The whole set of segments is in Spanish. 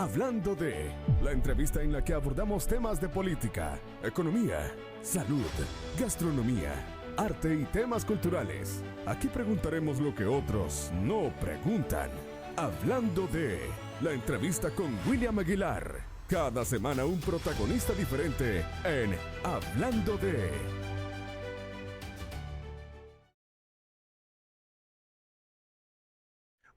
Hablando de, la entrevista en la que abordamos temas de política, economía, salud, gastronomía, arte y temas culturales. Aquí preguntaremos lo que otros no preguntan. Hablando de, la entrevista con William Aguilar. Cada semana un protagonista diferente en Hablando de.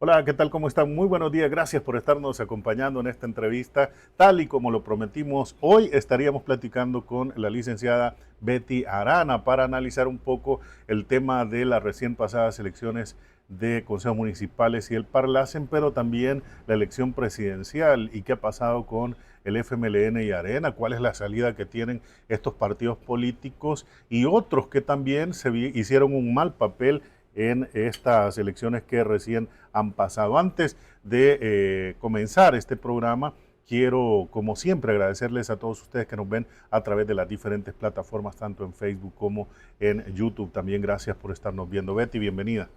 Hola, ¿qué tal? ¿Cómo están? Muy buenos días. Gracias por estarnos acompañando en esta entrevista. Tal y como lo prometimos, hoy estaríamos platicando con la licenciada Betty Arana para analizar un poco el tema de las recién pasadas elecciones de consejos municipales y el Parlacen, pero también la elección presidencial y qué ha pasado con el FMLN y Arena, cuál es la salida que tienen estos partidos políticos y otros que también hicieron un mal papel en estas elecciones que recién han pasado. Antes de comenzar este programa, quiero, como siempre, agradecerles a todos ustedes que nos ven a través de las diferentes plataformas, tanto en Facebook como en YouTube. También gracias por estarnos viendo. Betty, bienvenida.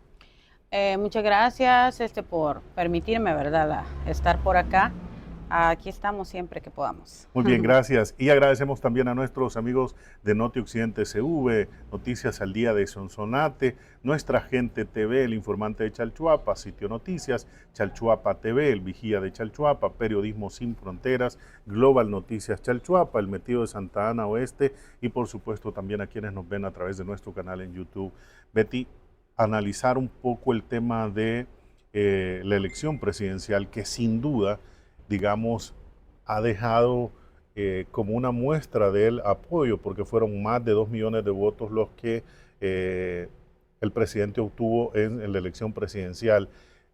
Muchas gracias por permitirme, ¿verdad?, estar por acá. Aquí estamos siempre que podamos. Muy bien, gracias. Y agradecemos también a nuestros amigos de Noti Occidente CV, Noticias al Día de Sonsonate, Nuestra Gente TV, El Informante de Chalchuapa, Sitio Noticias, Chalchuapa TV, El Vigía de Chalchuapa, Periodismo Sin Fronteras, Global Noticias Chalchuapa, El Metido de Santa Ana Oeste y por supuesto también a quienes nos ven a través de nuestro canal en YouTube. Betty, analizar un poco el tema de la elección presidencial que sin duda, digamos, ha dejado como una muestra del apoyo, porque fueron más de 2 millones de votos los que el presidente obtuvo en la elección presidencial.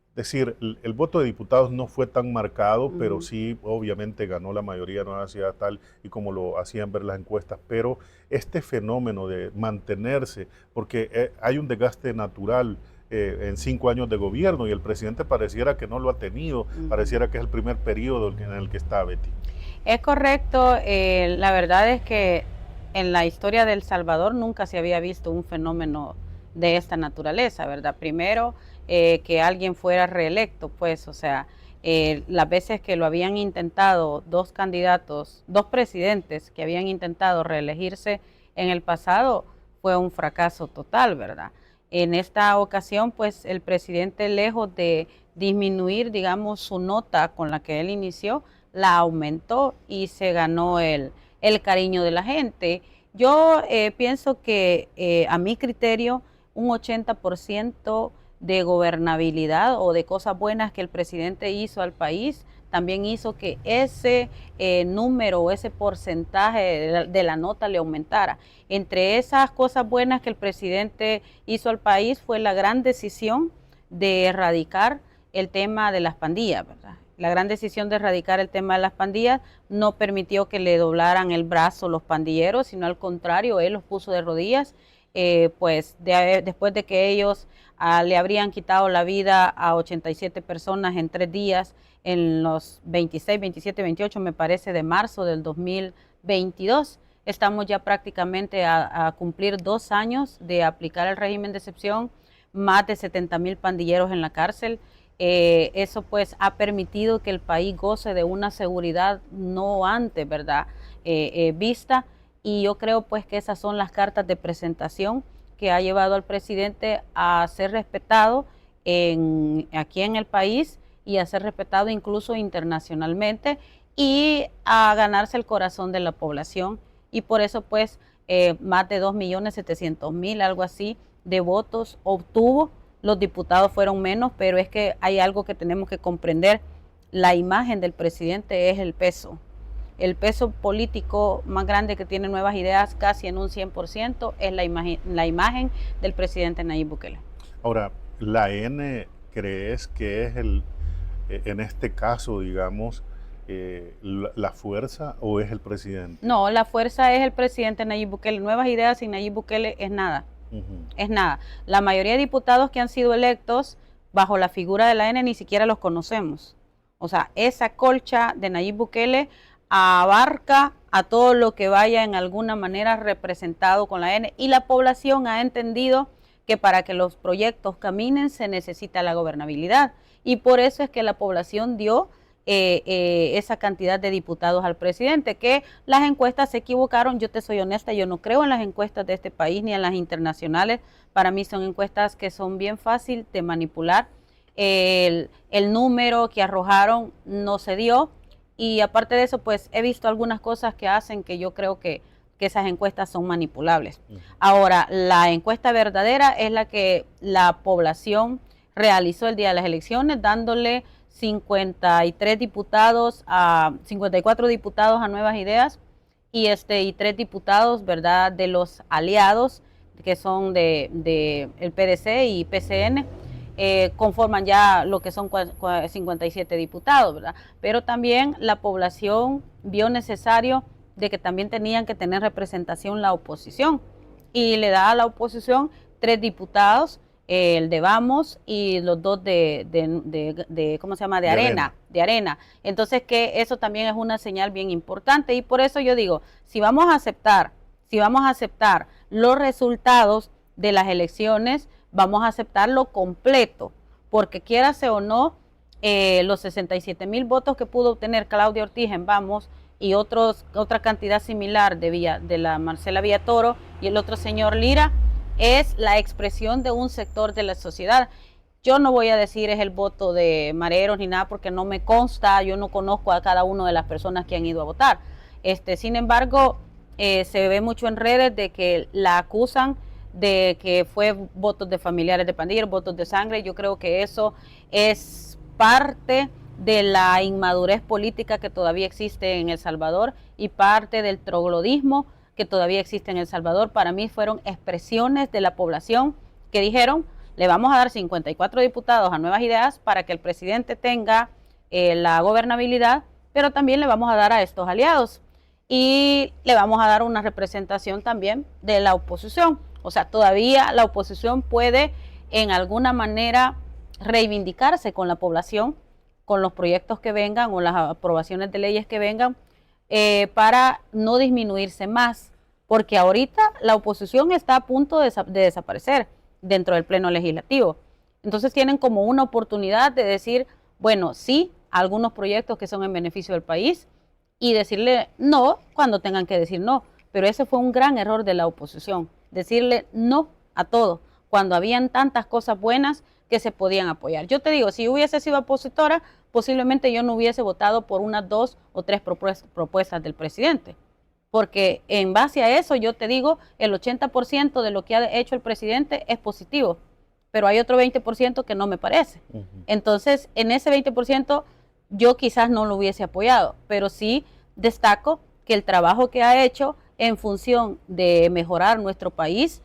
Es decir, el voto de diputados no fue tan marcado, pero sí, obviamente, ganó la mayoría, no hacía tal y como lo hacían ver las encuestas. Pero este fenómeno de mantenerse, porque hay un desgaste natural en 5 años de gobierno y el presidente pareciera que no lo ha tenido, pareciera que es el primer periodo en el que está, Betty. Es correcto, la verdad es que en la historia de El Salvador nunca se había visto un fenómeno de esta naturaleza, ¿verdad? Primero, que alguien fuera reelecto, pues, o sea, las veces que lo habían intentado dos candidatos, dos presidentes que habían intentado reelegirse en el pasado, fue un fracaso total, ¿verdad? En esta ocasión, pues, el presidente, lejos de disminuir, digamos, su nota con la que él inició, la aumentó y se ganó el cariño de la gente. Yo pienso que a mi criterio un 80% de gobernabilidad o de cosas buenas que el presidente hizo al país también hizo que ese número o ese porcentaje de la nota le aumentara. Entre esas cosas buenas que el presidente hizo al país fue la gran decisión de erradicar el tema de las pandillas, ¿verdad? La gran decisión de erradicar el tema de las pandillas no permitió que le doblaran el brazo los pandilleros, sino al contrario, él los puso de rodillas, después de que ellos le habrían quitado la vida a 87 personas en 3 días, en los 26, 27, 28, me parece, de marzo del 2022. Estamos ya prácticamente a cumplir 2 años de aplicar el régimen de excepción, más de 70,000 pandilleros en la cárcel. Eso pues ha permitido que el país goce de una seguridad no antes, ¿verdad?, vista, y yo creo pues que esas son las cartas de presentación que ha llevado al presidente a ser respetado aquí en el país y a ser respetado incluso internacionalmente y a ganarse el corazón de la población, y por eso pues más de 2,700,000, algo así, de votos obtuvo. Los diputados fueron menos, pero es que hay algo que tenemos que comprender. La imagen del presidente es el peso. El peso político más grande que tiene Nuevas Ideas, casi en un 100%, es la imagen del presidente Nayib Bukele. Ahora, ¿la N crees que es en este caso, digamos, la fuerza o es el presidente? No, la fuerza es el presidente Nayib Bukele. Nuevas Ideas sin Nayib Bukele es nada. Es nada. La mayoría de diputados que han sido electos bajo la figura de la N ni siquiera los conocemos. O sea, esa colcha de Nayib Bukele abarca a todo lo que vaya en alguna manera representado con la N, y la población ha entendido que para que los proyectos caminen se necesita la gobernabilidad, y por eso es que la población dio esa cantidad de diputados al presidente, que las encuestas se equivocaron. Yo te soy honesta, yo no creo en las encuestas de este país ni en las internacionales. Para mí son encuestas que son bien fácil de manipular. El número que arrojaron no se dio, y aparte de eso, pues he visto algunas cosas que hacen que yo creo que esas encuestas son manipulables. Ahora, la encuesta verdadera es la que la población realizó el día de las elecciones, dándole 54 diputados a Nuevas Ideas y 3 diputados, ¿verdad?, de los aliados, que son de el PDC y PCN. Conforman ya lo que son 57 diputados, ¿verdad? Pero también la población vio necesario de que también tenían que tener representación la oposición, y le da a la oposición 3 diputados, el de Vamos y los 2 de ¿cómo se llama? De Arena. Entonces, que eso también es una señal bien importante, y por eso yo digo, si vamos a aceptar los resultados de las elecciones, vamos a aceptarlo completo, porque quiérase o no, los 67,000 votos que pudo obtener Claudia Ortiz en Vamos y otra cantidad similar de la Marcela Villatoro y el otro señor Lira, es la expresión de un sector de la sociedad. Yo no voy a decir es el voto de mareros ni nada, porque no me consta, yo no conozco a cada una de las personas que han ido a votar. Sin embargo, se ve mucho en redes de que la acusan de que fue votos de familiares de pandilleros, votos de sangre. Yo creo que eso es parte de la inmadurez política que todavía existe en El Salvador y parte del troglodismo que todavía existe en El Salvador. Para mí fueron expresiones de la población que dijeron, le vamos a dar 54 diputados a Nuevas Ideas para que el presidente tenga la gobernabilidad, pero también le vamos a dar a estos aliados y le vamos a dar una representación también de la oposición. O sea, todavía la oposición puede en alguna manera reivindicarse con la población, con los proyectos que vengan o las aprobaciones de leyes que vengan, para no disminuirse más, porque ahorita la oposición está a punto de desaparecer dentro del pleno legislativo. Entonces tienen como una oportunidad de decir, bueno, sí, a algunos proyectos que son en beneficio del país, y decirle no cuando tengan que decir no. Pero ese fue un gran error de la oposición, decirle no a todo, cuando habían tantas cosas buenas que se podían apoyar. Yo te digo, si hubiese sido opositora, posiblemente yo no hubiese votado por unas 2 o 3 propuestas del presidente, porque en base a eso, yo te digo, el 80% de lo que ha hecho el presidente es positivo, pero hay otro 20% que no me parece. Entonces, en ese 20% yo quizás no lo hubiese apoyado, pero sí destaco que el trabajo que ha hecho en función de mejorar nuestro país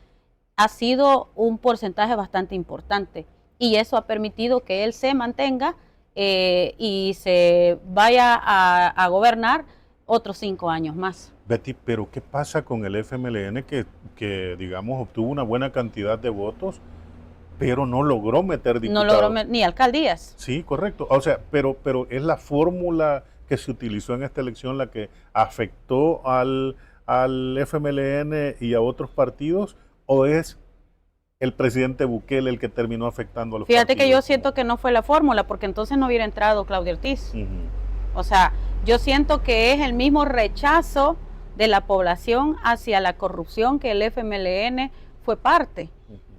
ha sido un porcentaje bastante importante, y eso ha permitido que él se mantenga y se vaya a gobernar otros 5 años más. Betty, pero ¿qué pasa con el FMLN que digamos, obtuvo una buena cantidad de votos, pero no logró meter diputados? No logró ni alcaldías. Sí, correcto. O sea, pero es la fórmula que se utilizó en esta elección la que afectó al FMLN y a otros partidos, ¿o es el presidente Bukele el que terminó afectando a los Fíjate partidos? que yo siento que no fue la fórmula, porque entonces no hubiera entrado Claudia Ortiz. O sea, yo siento que es el mismo rechazo de la población hacia la corrupción que el FMLN fue parte,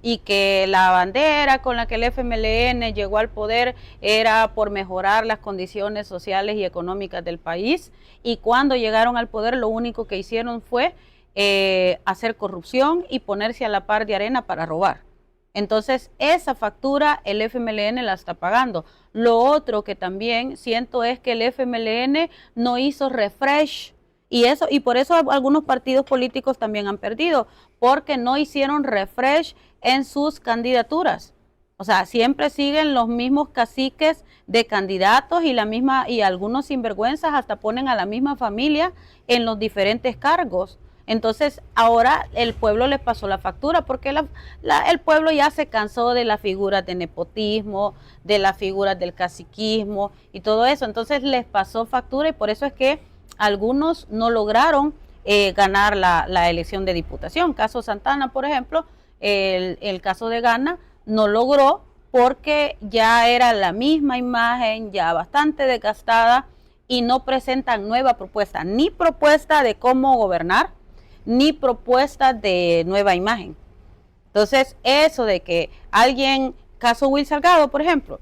y que la bandera con la que el FMLN llegó al poder era por mejorar las condiciones sociales y económicas del país, y cuando llegaron al poder lo único que hicieron fue hacer corrupción y ponerse a la par de Arena para robar. Entonces esa factura el FMLN la está pagando. Lo otro que también siento es que el FMLN no hizo refresh, y por eso algunos partidos políticos también han perdido, porque no hicieron refresh en sus candidaturas. O sea, siempre siguen los mismos caciques de candidatos y algunos sinvergüenzas hasta ponen a la misma familia en los diferentes cargos. Entonces ahora el pueblo les pasó la factura, porque el pueblo ya se cansó de las figuras de nepotismo, de las figuras del caciquismo y todo eso. Entonces les pasó factura, y por eso es que algunos no lograron ganar la elección de diputación. Caso Santana, por ejemplo, el caso de Gana no logró porque ya era la misma imagen, ya bastante desgastada, y no presentan nueva propuesta, ni propuesta de cómo gobernar, ni propuesta de nueva imagen. Entonces, eso de que alguien, caso Will Salgado, por ejemplo,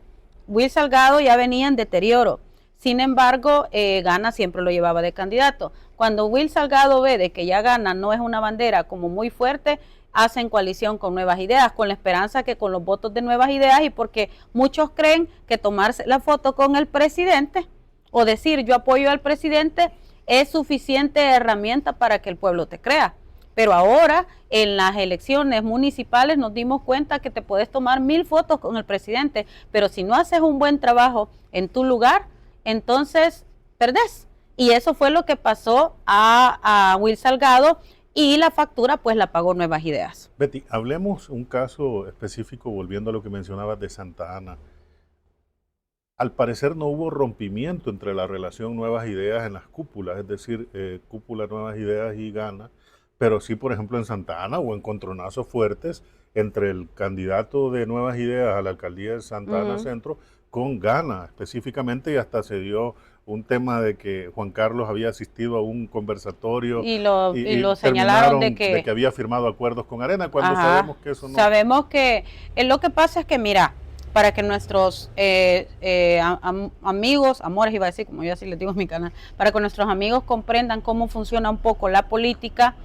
Will Salgado ya venía en deterioro, sin embargo, Gana siempre lo llevaba de candidato. Cuando Will Salgado ve de que ya Gana no es una bandera como muy fuerte, hacen coalición con Nuevas Ideas, con la esperanza que con los votos de Nuevas Ideas, y porque muchos creen que tomarse la foto con el presidente o decir yo apoyo al presidente es suficiente herramienta para que el pueblo te crea. Pero ahora en las elecciones municipales nos dimos cuenta que te puedes tomar 1000 fotos con el presidente, pero si no haces un buen trabajo en tu lugar, entonces perdés. Y eso fue lo que pasó a Will Salgado, y la factura pues la pagó Nuevas Ideas. Betty, hablemos un caso específico, volviendo a lo que mencionabas de Santa Ana. Al parecer no hubo rompimiento entre la relación Nuevas Ideas en las cúpulas, es decir, cúpula Nuevas Ideas y Gana, pero sí, por ejemplo, en Santa Ana hubo encontronazos fuertes entre el candidato de Nuevas Ideas a la alcaldía de Santa Ana Centro con Gana específicamente, y hasta se dio un tema de que Juan Carlos había asistido a un conversatorio y lo señalaron de que había firmado acuerdos con Arena, cuando sabemos que eso no... Sabemos que lo que pasa es que, mira, para que nuestros amigos, amores iba a decir, como yo así les digo en mi canal, para que nuestros amigos comprendan cómo funciona un poco la política,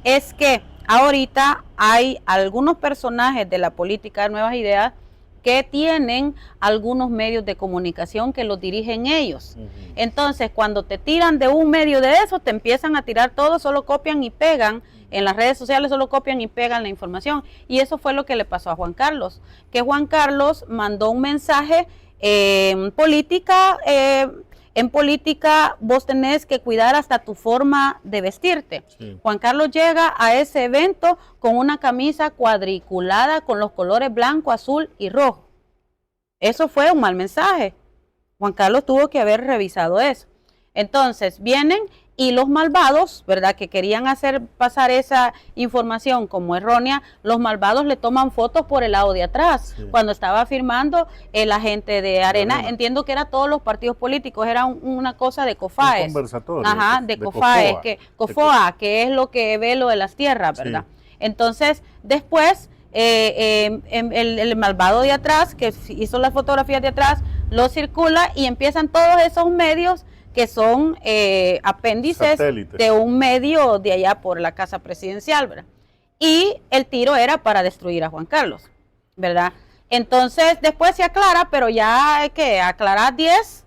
es que ahorita hay algunos personajes de la política de Nuevas Ideas que tienen algunos medios de comunicación que los dirigen ellos. Entonces, cuando te tiran de un medio de eso, te empiezan a tirar todo, solo copian y pegan. En las redes sociales solo copian y pegan la información. Y eso fue lo que le pasó a Juan Carlos. Que Juan Carlos mandó un mensaje en política vos tenés que cuidar hasta tu forma de vestirte. Sí. Juan Carlos llega a ese evento con una camisa cuadriculada con los colores blanco, azul y rojo. Eso fue un mal mensaje. Juan Carlos tuvo que haber revisado eso. Entonces vienen y los malvados, ¿verdad?, que querían hacer pasar esa información como errónea, los malvados le toman fotos por el lado de atrás. Sí. Cuando estaba firmando el agente de Arena, entiendo que era todos los partidos políticos, era una cosa de COFAES. Un conversatorio. Ajá, de COFAES, COFOA, que es lo que ve lo de las tierras, ¿verdad? Sí. Entonces, después, el malvado de atrás, que hizo las fotografías de atrás, lo circula y empiezan todos esos medios que son apéndices satélites de un medio de allá por la casa presidencial, ¿verdad? Y el tiro era para destruir a Juan Carlos, ¿verdad? Entonces, después se aclara, pero ya que aclaran 10,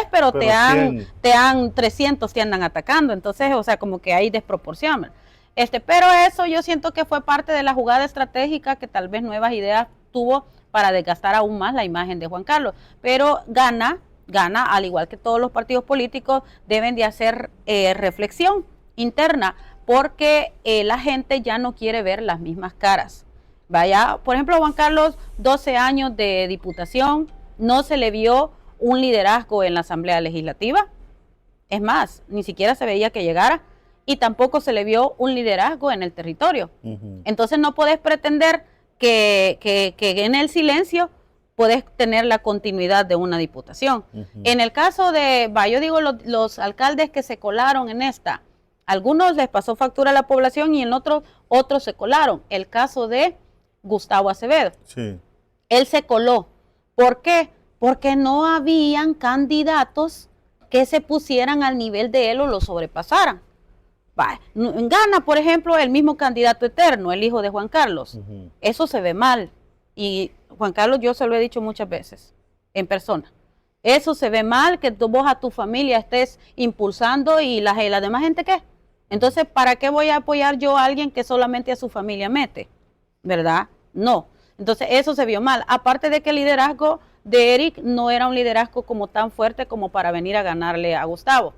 pero te han 300 te andan atacando. Entonces, o sea, como que hay desproporción, ¿verdad? Pero eso yo siento que fue parte de la jugada estratégica que tal vez Nuevas Ideas tuvo para desgastar aún más la imagen de Juan Carlos. Pero Gana, al igual que todos los partidos políticos, deben de hacer reflexión interna, porque la gente ya no quiere ver las mismas caras. Vaya, por ejemplo, Juan Carlos, 12 años de diputación, no se le vio un liderazgo en la Asamblea Legislativa. Es más, ni siquiera se veía que llegara, y tampoco se le vio un liderazgo en el territorio. Entonces no puedes pretender que en el silencio puedes tener la continuidad de una diputación. En el caso de, yo digo, los alcaldes que se colaron en esta, algunos les pasó factura a la población y en otros se colaron. El caso de Gustavo Acevedo. Sí. Él se coló. ¿Por qué? Porque no habían candidatos que se pusieran al nivel de él o lo sobrepasaran. Gana, por ejemplo, el mismo candidato eterno, el hijo de Juan Carlos. Eso se ve mal. Y Juan Carlos, yo se lo he dicho muchas veces, en persona. Eso se ve mal, que vos a tu familia estés impulsando y la demás gente, ¿qué? Entonces, ¿para qué voy a apoyar yo a alguien que solamente a su familia mete? ¿Verdad? No. Entonces, eso se vio mal. Aparte de que el liderazgo de Eric no era un liderazgo como tan fuerte como para venir a ganarle a Gustavo.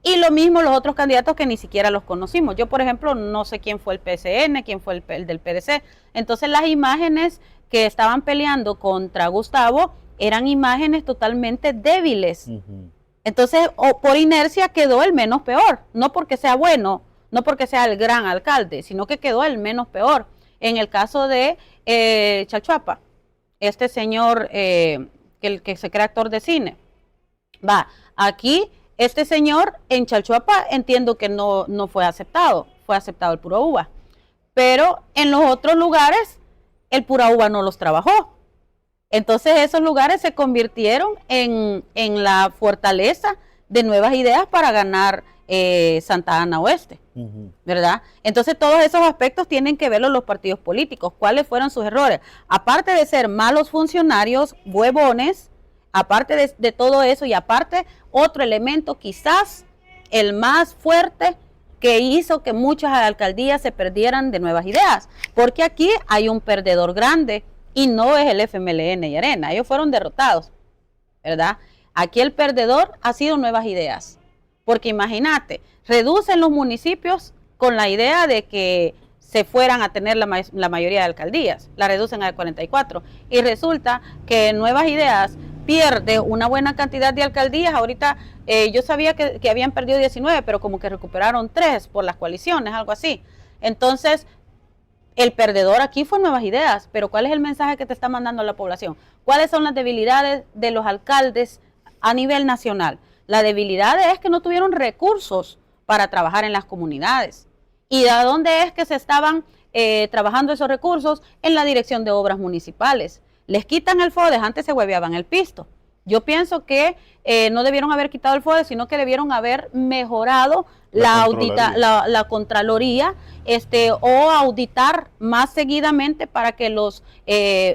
Y lo mismo los otros candidatos que ni siquiera los conocimos. Yo, por ejemplo, no sé quién fue el PSN, quién fue el del PDC. Entonces, las imágenes que estaban peleando contra Gustavo eran imágenes totalmente débiles. Entonces, por inercia quedó el menos peor. No porque sea bueno, no porque sea el gran alcalde, sino que quedó el menos peor. En el caso de Chalchuapa, este señor que se cree actor de cine. Aquí este señor en Chalchuapa entiendo que no fue aceptado el pura uva, pero en los otros lugares el pura uva no los trabajó. Entonces esos lugares se convirtieron en la fortaleza de nuevas ideas para ganar Santa Ana Oeste, ¿verdad? Entonces todos esos aspectos tienen que verlos los partidos políticos. ¿Cuáles fueron sus errores? Aparte de ser malos funcionarios, huevones, aparte de todo eso, y aparte otro elemento quizás el más fuerte que hizo que muchas alcaldías se perdieran de nuevas ideas, porque aquí hay un perdedor grande y no es el FMLN y Arena, ellos fueron derrotados, ¿verdad? Aquí el perdedor ha sido Nuevas Ideas, porque imagínate, reducen los municipios con la idea de que se fueran a tener la mayoría de alcaldías, la reducen a 44, y resulta que Nuevas Ideas pierde una buena cantidad de alcaldías. Ahorita yo sabía que habían perdido 19, pero como que recuperaron 3 por las coaliciones, algo así. Entonces, el perdedor aquí fue Nuevas Ideas, pero ¿cuál es el mensaje que te está mandando la población? ¿Cuáles son las debilidades de los alcaldes a nivel nacional? La debilidad es que no tuvieron recursos para trabajar en las comunidades. ¿Y a dónde es que se estaban trabajando esos recursos? En la Dirección de Obras Municipales. Les quitan el FODES, antes se hueveaban el pisto. Yo pienso que no debieron haber quitado el FODES, sino que debieron haber mejorado la Contraloría, o auditar más seguidamente para que los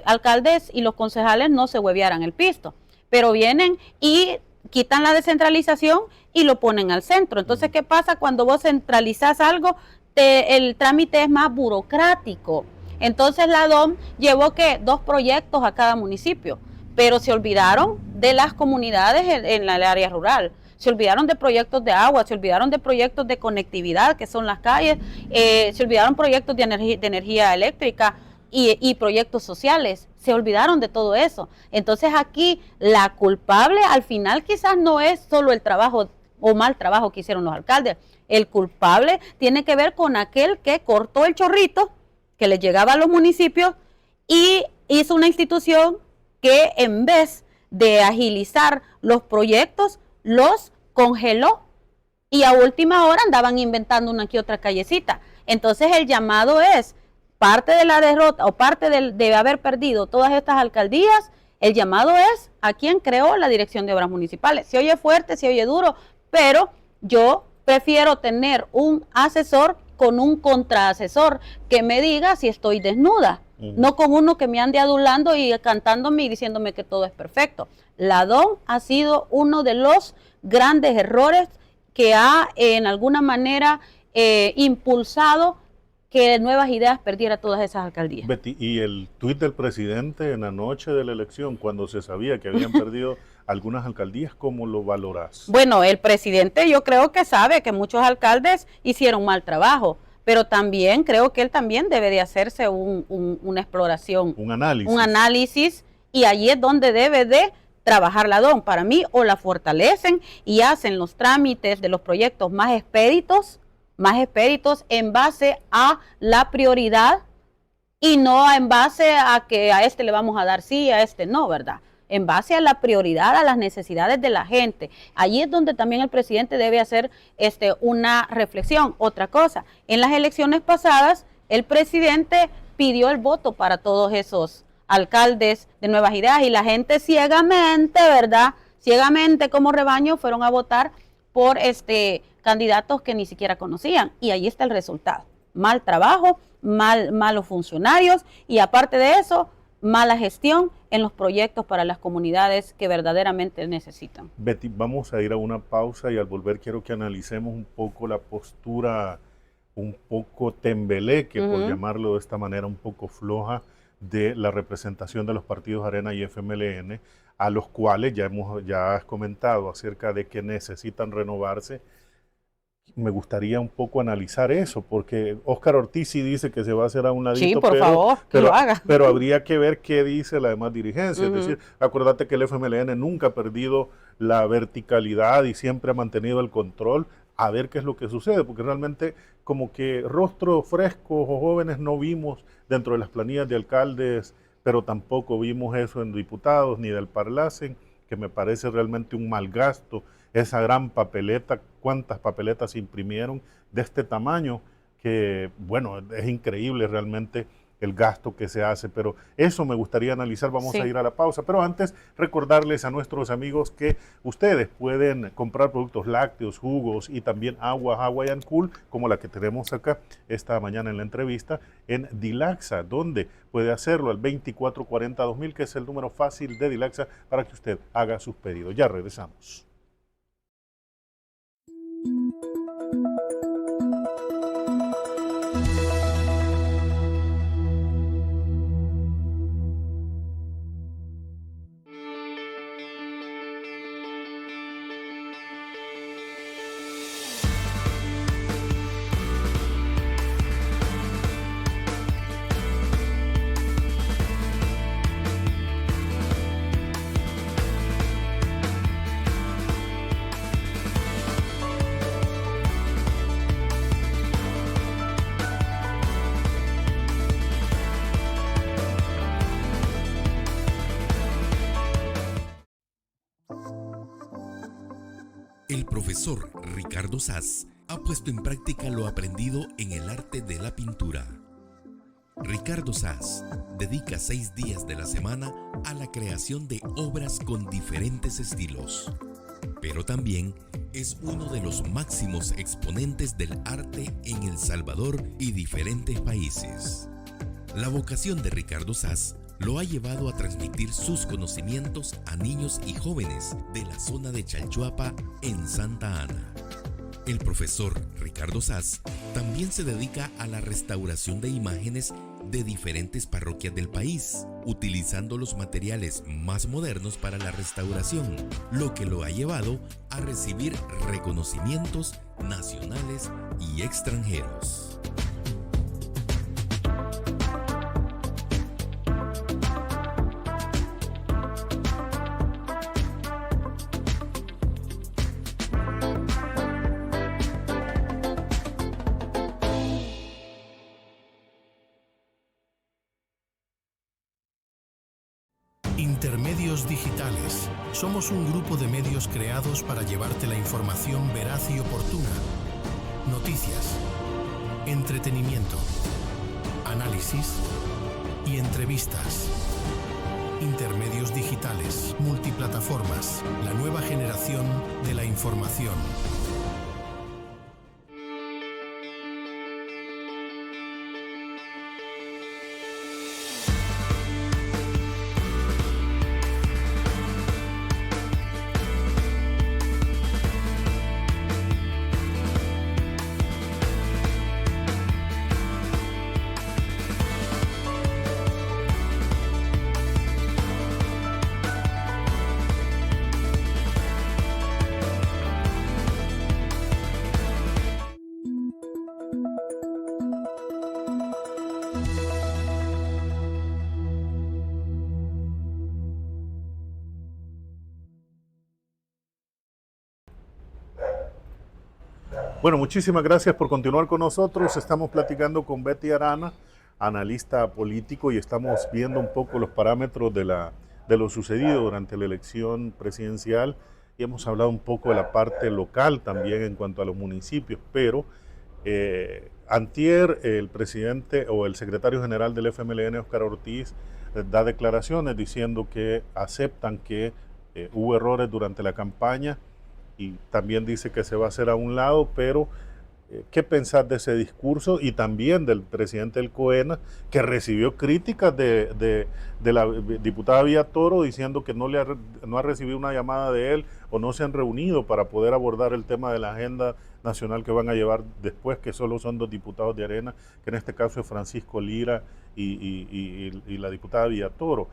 alcaldes y los concejales no se huevearan el pisto. Pero vienen y quitan la descentralización y lo ponen al centro. Entonces, ¿qué pasa cuando vos centralizás algo? El trámite es más burocrático. Entonces la DOM llevó 2 proyectos a cada municipio, pero se olvidaron de las comunidades en el área rural. Se olvidaron de proyectos de agua, se olvidaron de proyectos de conectividad, que son las calles, se olvidaron proyectos de energía eléctrica y proyectos sociales. Se olvidaron de todo eso. Entonces aquí la culpable al final quizás no es solo el trabajo o mal trabajo que hicieron los alcaldes. El culpable tiene que ver con aquel que cortó el chorrito que les llegaba a los municipios y hizo una institución que en vez de agilizar los proyectos, los congeló y a última hora andaban inventando una que otra callecita. Entonces el llamado es, parte de la derrota o parte de haber perdido todas estas alcaldías, el llamado es a quien creó la Dirección de Obras Municipales. Se oye fuerte, se oye duro, pero yo prefiero tener un asesor con un contraasesor que me diga si estoy desnuda, no con uno que me ande adulando y cantándome y diciéndome que todo es perfecto. La DOM ha sido uno de los grandes errores que ha en alguna manera impulsado que Nuevas Ideas perdiera todas esas alcaldías. Betty, y el tuit del presidente en la noche de la elección, cuando se sabía que habían perdido algunas alcaldías, ¿cómo lo valorás? Bueno, el presidente yo creo que sabe que muchos alcaldes hicieron mal trabajo, pero también creo que él también debe de hacerse una exploración. Un análisis, y allí es donde debe de trabajar la DOM. Para mí, o la fortalecen y hacen los trámites de los proyectos más expeditos en base a la prioridad y no en base a que a este le vamos a dar sí, a este no, ¿verdad? En base a la prioridad, a las necesidades de la gente. Allí es donde también el presidente debe hacer una reflexión. Otra cosa, en las elecciones pasadas, el presidente pidió el voto para todos esos alcaldes de Nuevas Ideas y la gente ciegamente, ¿verdad? Ciegamente como rebaño fueron a votar por candidatos que ni siquiera conocían. Y ahí está el resultado. Mal trabajo, malos funcionarios y aparte de eso, mala gestión en los proyectos para las comunidades que verdaderamente necesitan. Betty, vamos a ir a una pausa y al volver quiero que analicemos un poco la postura un poco tembeleque, por llamarlo de esta manera, un poco floja de la representación de los partidos Arena y FMLN, a los cuales ya has comentado acerca de que necesitan renovarse. Me gustaría un poco analizar eso, porque Óscar Ortiz sí dice que se va a hacer a un ladito, sí, por favor, que lo haga. Pero habría que ver qué dice la demás dirigencia. Es decir, acuérdate que el FMLN nunca ha perdido la verticalidad y siempre ha mantenido el control. A ver qué es lo que sucede, porque realmente como que rostros frescos o jóvenes no vimos dentro de las planillas de alcaldes pero tampoco vimos eso en diputados ni del Parlacen, que me parece realmente un mal gasto. Esa gran papeleta, cuántas papeletas se imprimieron de este tamaño, que bueno, es increíble realmente el gasto que se hace, pero eso me gustaría analizar. Vamos a ir a la pausa, pero antes recordarles a nuestros amigos que ustedes pueden comprar productos lácteos, jugos y también agua Hawaiian Cool, como la que tenemos acá esta mañana en la entrevista, en Dilaxa, donde puede hacerlo al 2440-2000, que es el número fácil de Dilaxa para que usted haga sus pedidos. Ya regresamos. El profesor Ricardo Saz ha puesto en práctica lo aprendido en el arte de la pintura. Ricardo Saz dedica 6 días de la semana a la creación de obras con diferentes estilos, pero también es uno de los máximos exponentes del arte en El Salvador y diferentes países. La vocación de Ricardo Saz lo ha llevado a transmitir sus conocimientos a niños y jóvenes de la zona de Chalchuapa en Santa Ana. El profesor Ricardo Saz también se dedica a la restauración de imágenes de diferentes parroquias del país, utilizando los materiales más modernos para la restauración, lo que lo ha llevado a recibir reconocimientos nacionales y extranjeros. Intermedios Digitales. Somos un grupo de medios creados para llevarte la información veraz y oportuna. Noticias, entretenimiento, análisis y entrevistas. Intermedios Digitales, multiplataformas, la nueva generación de la información. Bueno, muchísimas gracias por continuar con nosotros. Estamos platicando con Betty Arana, analista político, y estamos viendo un poco los parámetros de lo sucedido durante la elección presidencial, y hemos hablado un poco de la parte local también en cuanto a los municipios, pero antier el presidente o el secretario general del FMLN, Óscar Ortiz, da declaraciones diciendo que aceptan que hubo errores durante la campaña, y también dice que se va a hacer a un lado, pero ¿qué pensar de ese discurso? Y también del presidente del COENA, que recibió críticas de la diputada Villatoro, diciendo que no ha recibido una llamada de él, o no se han reunido para poder abordar el tema de la agenda nacional que van a llevar después, que solo son 2 diputados de Arena, que en este caso es Francisco Lira y la diputada Villatoro.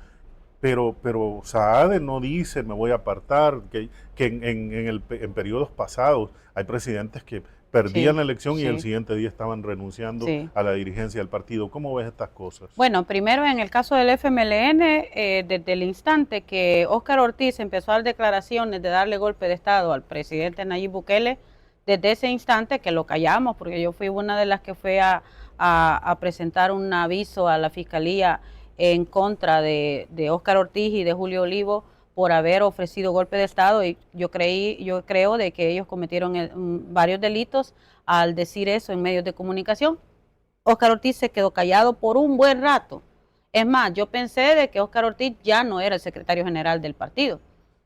Pero Saade no dice me voy a apartar, que en periodos pasados hay presidentes que perdían la elección y el siguiente día estaban renunciando a la dirigencia del partido. ¿Cómo ves estas cosas? Bueno, primero en el caso del FMLN, desde el instante que Óscar Ortiz empezó a dar declaraciones de darle golpe de Estado al presidente Nayib Bukele, desde ese instante que lo callamos, porque yo fui una de las que fue a presentar un aviso a la Fiscalía en contra de Óscar Ortiz y de Julio Olivo por haber ofrecido golpe de Estado, y yo creo de que ellos cometieron varios delitos al decir eso en medios de comunicación. Óscar Ortiz se quedó callado por un buen rato. Es más, yo pensé de que Óscar Ortiz ya no era el secretario general del partido,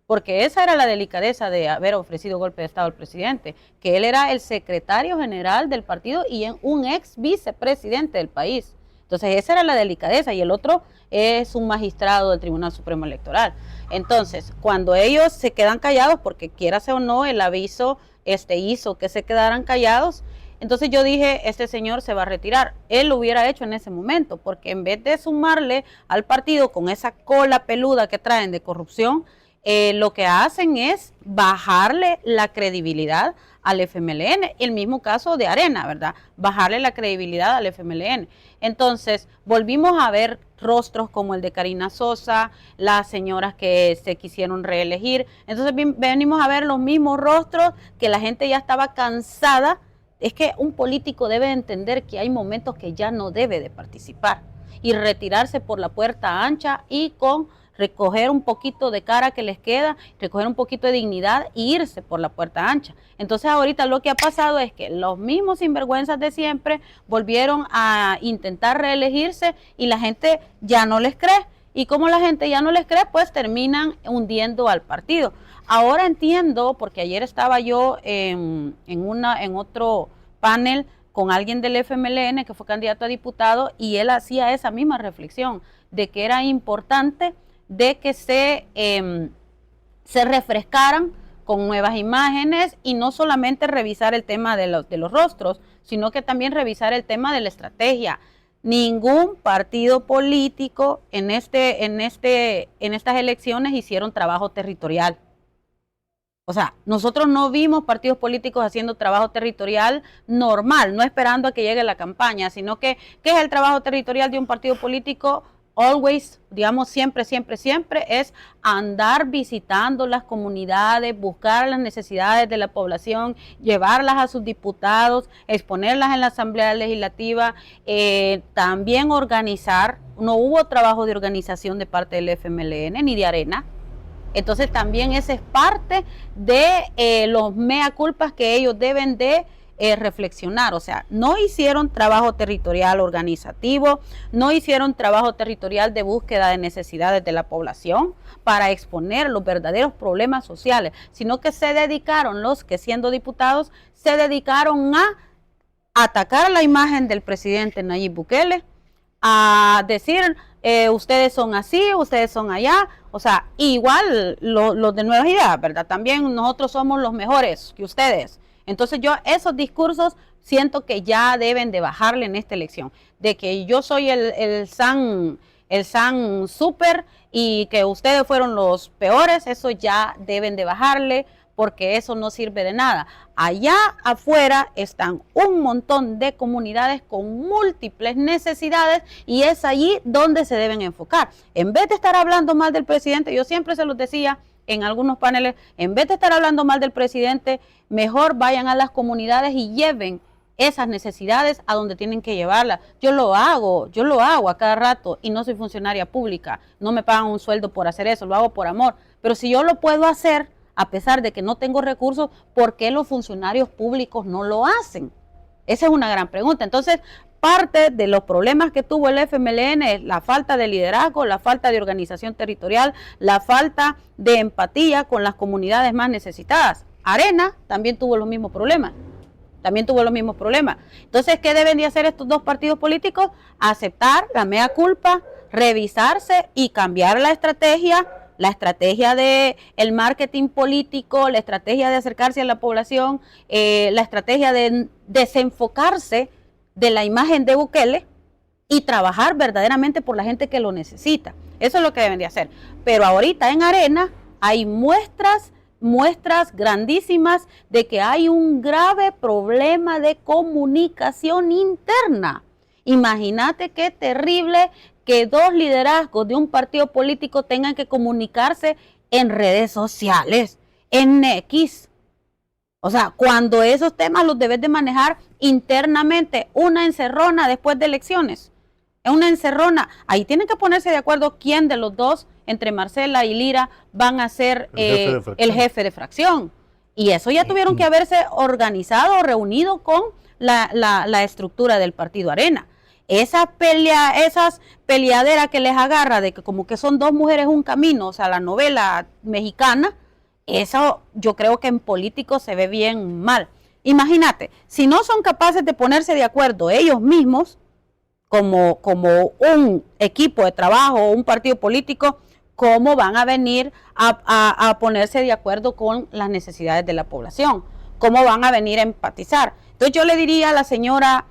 porque esa era la delicadeza de haber ofrecido golpe de Estado al presidente, que él era el secretario general del partido y un ex vicepresidente del país. Entonces esa era la delicadeza, y el otro es un magistrado del Tribunal Supremo Electoral. Entonces, cuando ellos se quedan callados, porque quieras o no, el aviso hizo que se quedaran callados, entonces yo dije, este señor se va a retirar. Él lo hubiera hecho en ese momento, porque en vez de sumarle al partido con esa cola peluda que traen de corrupción, lo que hacen es bajarle la credibilidad al FMLN, el mismo caso de Arena, ¿verdad? Bajarle la credibilidad al FMLN. Entonces, volvimos a ver rostros como el de Karina Sosa, las señoras que se quisieron reelegir. Entonces, venimos a ver los mismos rostros que la gente ya estaba cansada. Es que un político debe entender que hay momentos que ya no debe de participar y retirarse por la puerta ancha y con recoger un poquito de cara que les queda, recoger un poquito de dignidad e irse por la puerta ancha. Entonces ahorita lo que ha pasado es que los mismos sinvergüenzas de siempre volvieron a intentar reelegirse y la gente ya no les cree. Y como la gente ya no les cree, pues terminan hundiendo al partido. Ahora entiendo, porque ayer estaba yo en otro panel con alguien del FMLN que fue candidato a diputado, y él hacía esa misma reflexión de que era importante de que se refrescaran con nuevas imágenes y no solamente revisar el tema de los rostros, sino que también revisar el tema de la estrategia. Ningún partido político en estas elecciones hicieron trabajo territorial. O sea, nosotros no vimos partidos políticos haciendo trabajo territorial normal, no esperando a que llegue la campaña, sino que, ¿qué es el trabajo territorial de un partido político? Always, digamos, siempre es andar visitando las comunidades, buscar las necesidades de la población, llevarlas a sus diputados, exponerlas en la Asamblea Legislativa, también organizar. No hubo trabajo de organización de parte del FMLN ni de Arena. Entonces también esa es parte de los mea culpas que ellos deben de reflexionar. O sea, no hicieron trabajo territorial organizativo, no hicieron trabajo territorial de búsqueda de necesidades de la población para exponer los verdaderos problemas sociales, sino que se dedicaron, los que siendo diputados, se dedicaron a atacar la imagen del presidente Nayib Bukele, a decir, ustedes son así, ustedes son allá. O sea, igual los de Nuevas Ideas, ¿verdad? También nosotros somos los mejores que ustedes. Entonces yo esos discursos siento que ya deben de bajarle en esta elección, de que yo soy el San Super y que ustedes fueron los peores. Eso ya deben de bajarle, porque eso no sirve de nada. Allá afuera están un montón de comunidades con múltiples necesidades y es allí donde se deben enfocar. En vez de estar hablando mal del presidente, yo siempre se los decía en algunos paneles, en vez de estar hablando mal del presidente, mejor vayan a las comunidades y lleven esas necesidades a donde tienen que llevarlas. Yo lo hago a cada rato y no soy funcionaria pública, no me pagan un sueldo por hacer eso, lo hago por amor. Pero si yo lo puedo hacer, a pesar de que no tengo recursos, ¿por qué los funcionarios públicos no lo hacen? Esa es una gran pregunta. Entonces, parte de los problemas que tuvo el FMLN es la falta de liderazgo, la falta de organización territorial, la falta de empatía con las comunidades más necesitadas. Arena también tuvo los mismos problemas. Entonces, ¿qué deben de hacer estos dos partidos políticos? Aceptar la mea culpa, revisarse y cambiar la estrategia de el marketing político, la estrategia de acercarse a la población, la estrategia de desenfocarse de la imagen de Bukele y trabajar verdaderamente por la gente que lo necesita. Eso es lo que deben de hacer. Pero ahorita en Arena hay muestras grandísimas de que hay un grave problema de comunicación interna. Imagínate qué terrible que dos liderazgos de un partido político tengan que comunicarse en redes sociales, en X. O sea, cuando esos temas los debes de manejar internamente, una encerrona después de elecciones. Es una encerrona. Ahí tienen que ponerse de acuerdo quién de los dos, entre Marcela y Lira, van a ser el jefe de fracción. Y eso ya tuvieron que haberse organizado o reunido con la estructura del Partido Arena. Esas peleaderas que les agarra de que como que son dos mujeres un camino, o sea, la novela mexicana, eso yo creo que en políticos se ve bien mal. Imagínate, si no son capaces de ponerse de acuerdo ellos mismos, como un equipo de trabajo o un partido político, ¿cómo van a venir a ponerse de acuerdo con las necesidades de la población? ¿Cómo van a venir a empatizar? Entonces yo le diría a la señora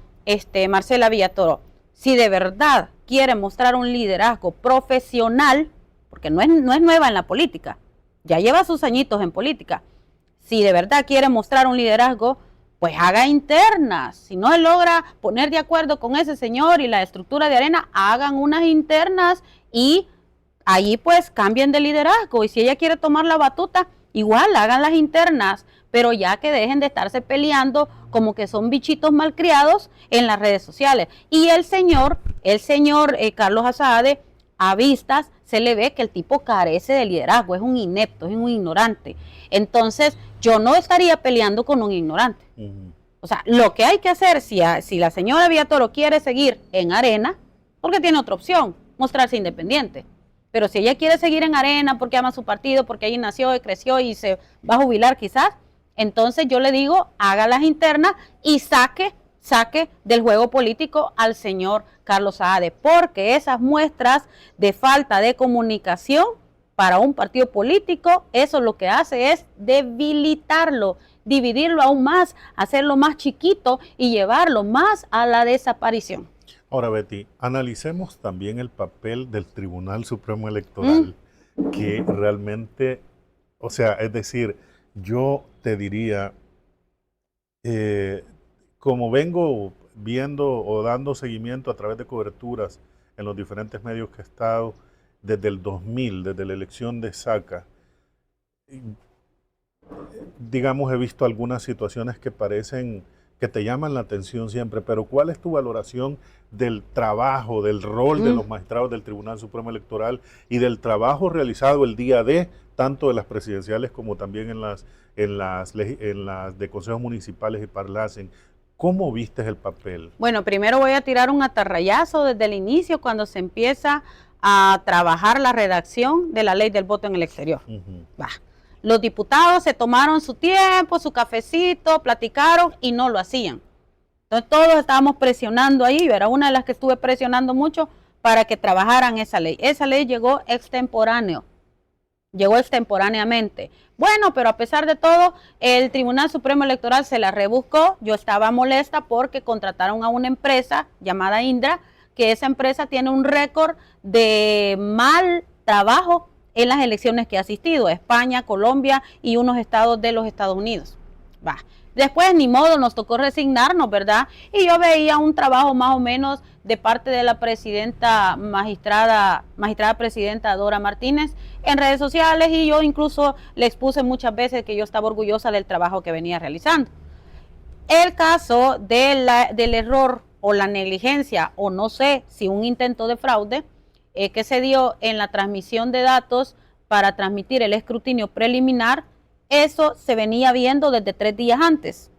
Marcela Villatoro, si de verdad quiere mostrar un liderazgo profesional, porque no es nueva en la política, ya lleva sus añitos en política, si de verdad quiere mostrar un liderazgo, pues haga internas. Si no se logra poner de acuerdo con ese señor y la estructura de Arena, hagan unas internas y ahí pues cambien de liderazgo. Y si ella quiere tomar la batuta, igual hagan las internas, pero ya que dejen de estarse peleando como que son bichitos malcriados en las redes sociales. Y el señor Carlos Azade, a vistas se le ve que el tipo carece de liderazgo, es un inepto, es un ignorante. Entonces, yo no estaría peleando con un ignorante. O sea, lo que hay que hacer, si la señora Villatoro quiere seguir en Arena, porque tiene otra opción, mostrarse independiente. Pero si ella quiere seguir en Arena porque ama su partido, porque ahí nació y creció y se va a jubilar quizás, entonces yo le digo, haga las internas y saque del juego político al señor Carlos Saade, porque esas muestras de falta de comunicación para un partido político, eso lo que hace es debilitarlo, dividirlo aún más, hacerlo más chiquito y llevarlo más a la desaparición. Ahora, Betty, analicemos también el papel del Tribunal Supremo Electoral, que realmente, o sea, es decir, yo te diría, como vengo viendo o dando seguimiento a través de coberturas en los diferentes medios que he estado desde el 2000, desde la elección de Saca, digamos, he visto algunas situaciones que parecen que te llaman la atención siempre, pero ¿cuál es tu valoración del trabajo, del rol de los magistrados del Tribunal Supremo Electoral y del trabajo realizado el día de, tanto de las presidenciales como también en las de consejos municipales y Parlacen? ¿Cómo viste el papel? Bueno, primero voy a tirar un atarrayazo desde el inicio cuando se empieza a trabajar la redacción de la ley del voto en el exterior. Los diputados se tomaron su tiempo, su cafecito, platicaron y no lo hacían. Entonces todos estábamos presionando ahí, yo era una de las que estuve presionando mucho para que trabajaran esa ley. Esa ley llegó extemporáneamente. Bueno, pero a pesar de todo, el Tribunal Supremo Electoral se la rebuscó. Yo estaba molesta porque contrataron a una empresa llamada Indra, que esa empresa tiene un récord de mal trabajo en las elecciones que ha asistido, España, Colombia y unos estados de los Estados Unidos. Después, ni modo, nos tocó resignarnos, ¿verdad? Y yo veía un trabajo más o menos de parte de la magistrada presidenta Dora Martínez en redes sociales, y yo incluso le expuse muchas veces que yo estaba orgullosa del trabajo que venía realizando. El caso del error o la negligencia, o no sé si un intento de fraude, que se dio en la transmisión de datos para transmitir el escrutinio preliminar, eso se venía viendo desde 3 días antes.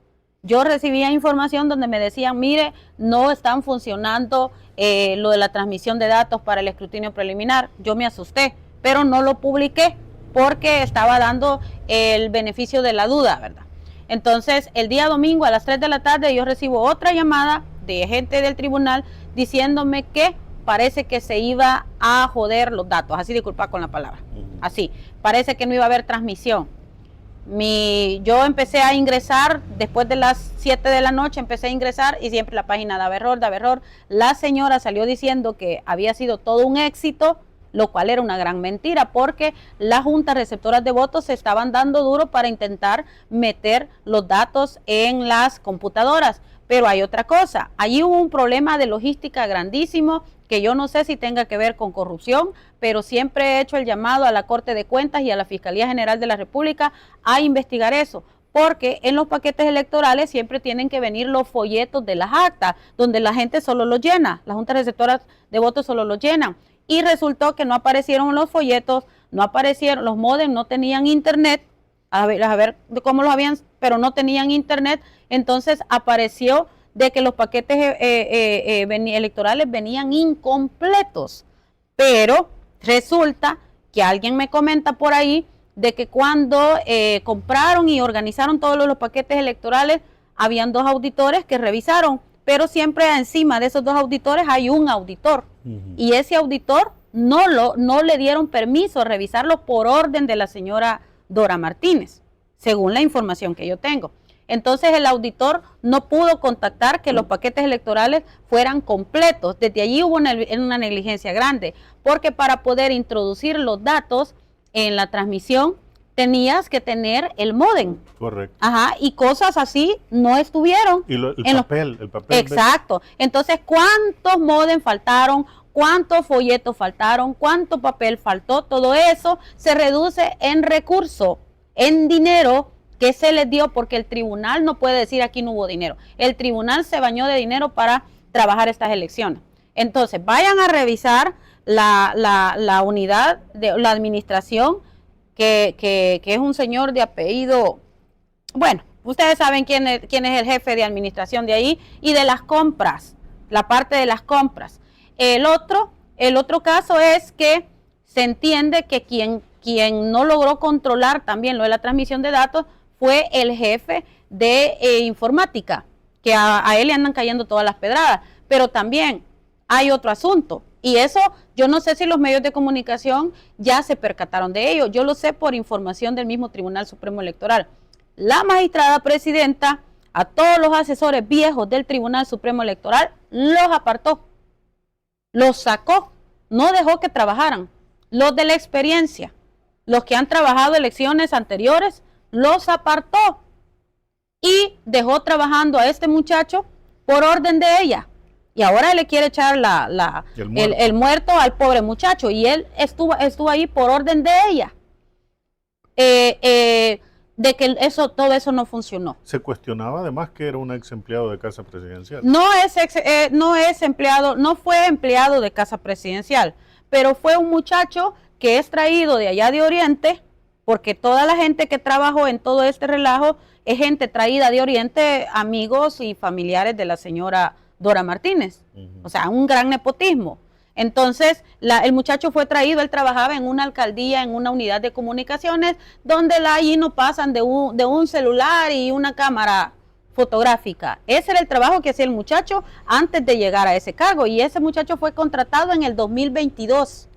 Yo recibía información donde me decían, mire, no están funcionando lo de la transmisión de datos para el escrutinio preliminar. Yo me asusté, pero no lo publiqué porque estaba dando el beneficio de la duda, ¿verdad? Entonces, el día domingo a las 3 de la tarde yo recibo otra llamada de gente del tribunal diciéndome que parece que se iba a joder los datos, así, disculpa con la palabra, así, parece que no iba a haber transmisión. Yo empecé a ingresar, después de las 7 de la noche empecé a ingresar y siempre la página daba error. La señora salió diciendo que había sido todo un éxito, lo cual era una gran mentira, porque las juntas receptoras de votos se estaban dando duro para intentar meter los datos en las computadoras. Pero hay otra cosa, allí hubo un problema de logística grandísimo, que yo no sé si tenga que ver con corrupción, pero siempre he hecho el llamado a la Corte de Cuentas y a la Fiscalía General de la República a investigar eso, porque en los paquetes electorales siempre tienen que venir los folletos de las actas, donde la gente solo los llena, las juntas receptoras de votos solo los llenan. Y resultó que no aparecieron los folletos, no aparecieron, los modems no tenían internet, a ver cómo los habían, pero no tenían internet, entonces apareció de que los paquetes electorales venían incompletos, pero resulta que alguien me comenta por ahí de que cuando compraron y organizaron todos los paquetes electorales, habían 2 auditores que revisaron, pero siempre encima de esos 2 auditores hay un auditor, y ese auditor no le dieron permiso a revisarlo por orden de la señora Dora Martínez, según la información que yo tengo. Entonces el auditor no pudo contactar que los paquetes electorales fueran completos. Desde allí hubo una negligencia grande, porque para poder introducir los datos en la transmisión tenías que tener el módem. Correcto. Ajá, y cosas así no estuvieron. Y el papel. Exacto. Entonces, ¿cuántos módem faltaron? ¿Cuántos folletos faltaron? ¿Cuánto papel faltó? Todo eso se reduce en recurso, en dinero que se les dio, porque el tribunal no puede decir aquí no hubo dinero. El tribunal se bañó de dinero para trabajar estas elecciones. Entonces, vayan a revisar la unidad de la administración, que es un señor de apellido, bueno, ustedes saben quién es el jefe de administración de ahí, y de las compras, la parte de las compras. El otro caso es que se entiende que quien no logró controlar también lo de la transmisión de datos fue el jefe de informática, que a él le andan cayendo todas las pedradas. Pero también hay otro asunto, y eso yo no sé si los medios de comunicación ya se percataron de ello. Yo lo sé por información del mismo Tribunal Supremo Electoral. La magistrada presidenta a todos los asesores viejos del Tribunal Supremo Electoral los apartó, los sacó, no dejó que trabajaran. Los de la experiencia, los que han trabajado elecciones anteriores, los apartó y dejó trabajando a este muchacho por orden de ella. Y ahora le quiere echar el muerto al pobre muchacho, y él estuvo ahí por orden de ella. De que todo eso no funcionó. Se cuestionaba además que era un ex empleado de Casa Presidencial. No fue empleado de Casa Presidencial, pero fue un muchacho que es traído de allá de Oriente, porque toda la gente que trabajó en todo este relajo es gente traída de Oriente, amigos y familiares de la señora Dora Martínez. O sea, un gran nepotismo. Entonces, el muchacho fue traído, él trabajaba en una alcaldía, en una unidad de comunicaciones, donde allí no pasan de un celular y una cámara fotográfica. Ese era el trabajo que hacía el muchacho antes de llegar a ese cargo, y ese muchacho fue contratado en el 2022.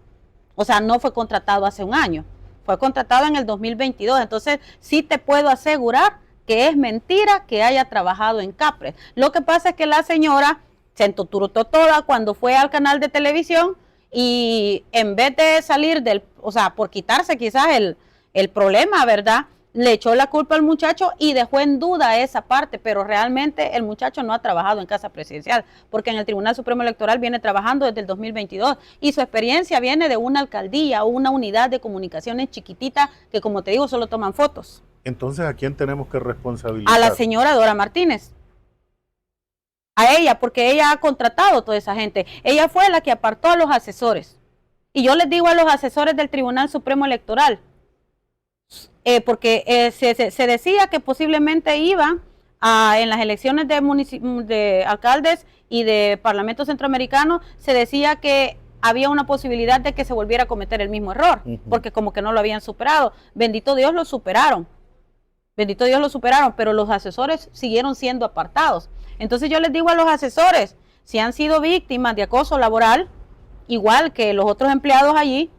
O sea, no fue contratado hace un año, fue contratado en el 2022. Entonces, sí te puedo asegurar que es mentira que haya trabajado en Capre. Lo que pasa es que la señora se entuturutó toda cuando fue al canal de televisión, y en vez de salir por quitarse quizás el problema, ¿verdad?, le echó la culpa al muchacho y dejó en duda esa parte, pero realmente el muchacho no ha trabajado en Casa Presidencial, porque en el Tribunal Supremo Electoral viene trabajando desde el 2022, y su experiencia viene de una alcaldía o una unidad de comunicaciones chiquitita que, como te digo, solo toman fotos. Entonces, ¿a quién tenemos que responsabilizar? A la señora Dora Martínez. A ella, porque ella ha contratado a toda esa gente. Ella fue la que apartó a los asesores. Y yo les digo a los asesores del Tribunal Supremo Electoral, porque se decía que posiblemente iban en las elecciones de alcaldes y de Parlamento Centroamericano, se decía que había una posibilidad de que se volviera a cometer el mismo error, porque como que no lo habían superado. Bendito Dios, lo superaron. Bendito Dios, lo superaron, pero los asesores siguieron siendo apartados. Entonces yo les digo a los asesores, si han sido víctimas de acoso laboral, igual que los otros empleados allí,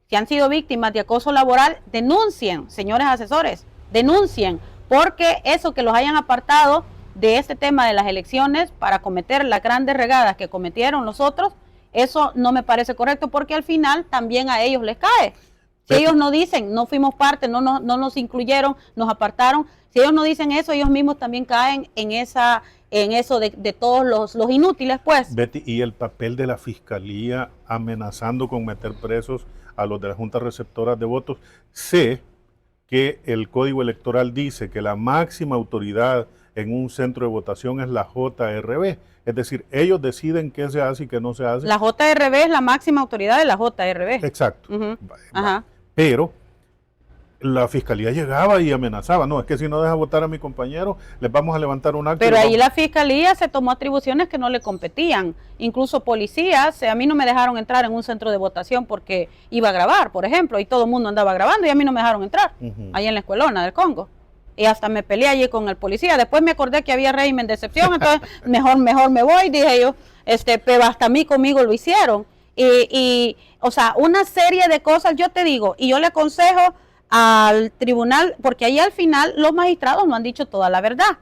si han sido víctimas de acoso laboral, denuncien, señores asesores, denuncien, porque eso que los hayan apartado de este tema de las elecciones para cometer las grandes regadas que cometieron los otros, eso no me parece correcto, porque al final también a ellos les cae. Si ellos no dicen, no fuimos parte, no nos incluyeron, nos apartaron, si ellos no dicen eso, ellos mismos también caen en eso de todos los inútiles, pues. Betty, ¿y el papel de la Fiscalía amenazando con meter presos a los de las juntas receptoras de votos? Sé que el Código Electoral dice que la máxima autoridad en un centro de votación es la JRB. Es decir, ellos deciden qué se hace y qué no se hace. La JRB es la máxima autoridad de la JRB. Exacto. Ajá. Pero la fiscalía llegaba y amenazaba. No, es que si no deja votar a mi compañero, les vamos a levantar un acto. Pero ahí la fiscalía se tomó atribuciones que no le competían. Incluso policías, a mí no me dejaron entrar en un centro de votación porque iba a grabar, por ejemplo, y todo el mundo andaba grabando y a mí no me dejaron entrar, ahí en la escuelona del Congo. Y hasta me peleé allí con el policía. Después me acordé que había régimen de excepción, entonces mejor me voy, dije yo, pero hasta a mí conmigo lo hicieron. O sea, una serie de cosas, yo te digo, y yo le aconsejo al tribunal, porque ahí al final los magistrados no han dicho toda la verdad.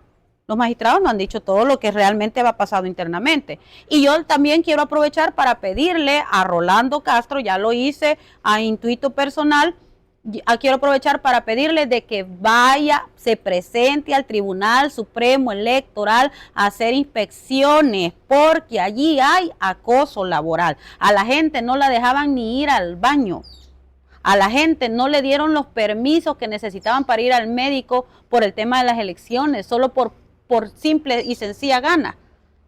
Los magistrados no han dicho todo lo que realmente ha pasado internamente. Y yo también quiero aprovechar para pedirle a Rolando Castro, ya lo hice a intuito personal, quiero aprovechar para pedirle de que vaya, se presente al Tribunal Supremo Electoral a hacer inspecciones, porque allí hay acoso laboral. A la gente no la dejaban ni ir al baño. A la gente no le dieron los permisos que necesitaban para ir al médico por el tema de las elecciones, solo por simple y sencilla gana.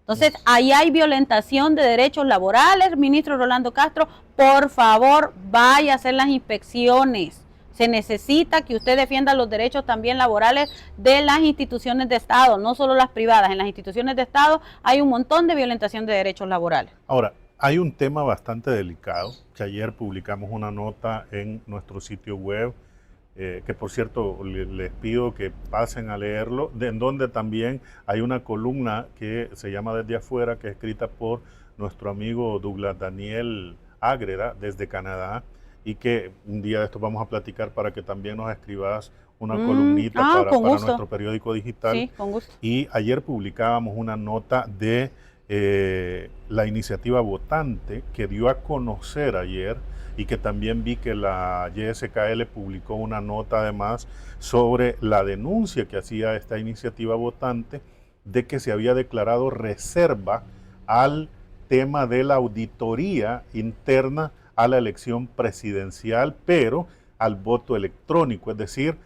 Entonces, ahí hay violentación de derechos laborales. Ministro Rolando Castro, por favor, vaya a hacer las inspecciones. Se necesita que usted defienda los derechos también laborales de las instituciones de Estado, no solo las privadas. En las instituciones de Estado hay un montón de violentación de derechos laborales. Ahora, hay un tema bastante delicado, que ayer publicamos una nota en nuestro sitio web, que por cierto les pido que pasen a leerlo, en donde también hay una columna que se llama Desde Afuera, que es escrita por nuestro amigo Douglas Daniel Ágreda desde Canadá, y que un día de esto vamos a platicar para que también nos escribas una columnita para nuestro periódico digital. Sí, con gusto. Y ayer publicábamos una nota de la iniciativa votante que dio a conocer ayer, y que también vi que la YSKL publicó una nota además sobre la denuncia que hacía esta iniciativa votante de que se había declarado reserva al tema de la auditoría interna a la elección presidencial, pero al voto electrónico. Es decir,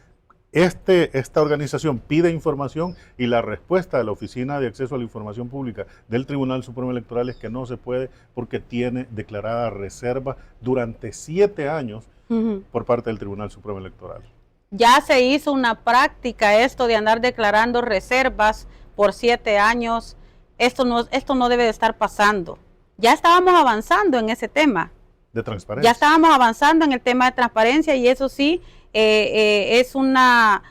esta organización pide información y la respuesta de la Oficina de Acceso a la Información Pública del Tribunal Supremo Electoral es que no se puede porque tiene declarada reserva durante 7 años por parte del Tribunal Supremo Electoral. Ya se hizo una práctica esto de andar declarando reservas por 7 años. Esto no debe de estar pasando. Ya estábamos avanzando en ese tema. De transparencia. Ya estábamos avanzando en el tema de transparencia, y eso sí, es una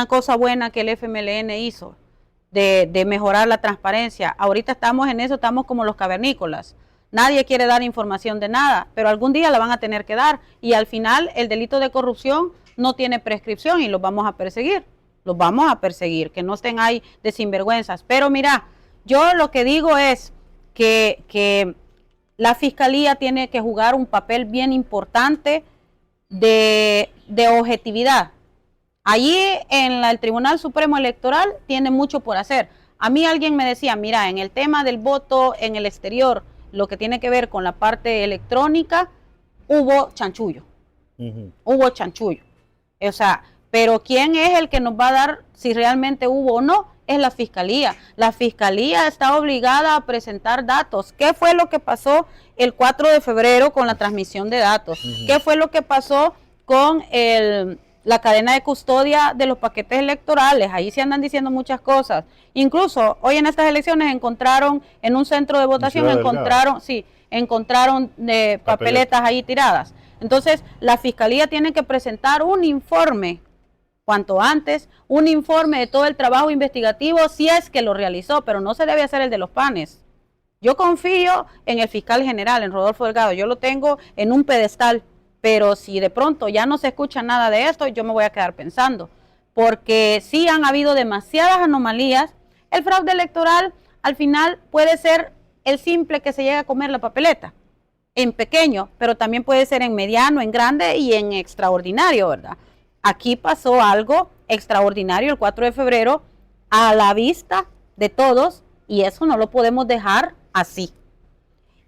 cosa buena que el FMLN hizo, de mejorar la transparencia. Ahorita estamos en eso, estamos como los cavernícolas. Nadie quiere dar información de nada, pero algún día la van a tener que dar, y al final el delito de corrupción no tiene prescripción y los vamos a perseguir. Que no estén ahí de sinvergüenzas. Pero mira, yo lo que digo es que la Fiscalía tiene que jugar un papel bien importante de objetividad. Allí en el Tribunal Supremo Electoral tiene mucho por hacer. A mí alguien me decía, mira, en el tema del voto en el exterior, lo que tiene que ver con la parte electrónica, hubo chanchullo. Hubo chanchullo. O sea, pero ¿quién es el que nos va a dar si realmente hubo o no? Es la Fiscalía. La Fiscalía está obligada a presentar datos. ¿Qué fue lo que pasó el 4 de febrero con la transmisión de datos? ¿Qué fue lo que pasó con la cadena de custodia de los paquetes electorales? Ahí se andan diciendo muchas cosas. Incluso hoy en estas elecciones encontraron en un centro de votación, encontraron papeletas ahí tiradas. Entonces, la Fiscalía tiene que presentar un informe cuanto antes, un informe de todo el trabajo investigativo, si es que lo realizó, pero no se debe hacer el de los panes. Yo confío en el fiscal general, en Rodolfo Delgado, yo lo tengo en un pedestal, pero si de pronto ya no se escucha nada de esto, yo me voy a quedar pensando, porque sí han habido demasiadas anomalías. El fraude electoral al final puede ser el simple que se llega a comer la papeleta, en pequeño, pero también puede ser en mediano, en grande y en extraordinario, ¿verdad? Aquí pasó algo extraordinario el 4 de febrero a la vista de todos, y eso no lo podemos dejar así.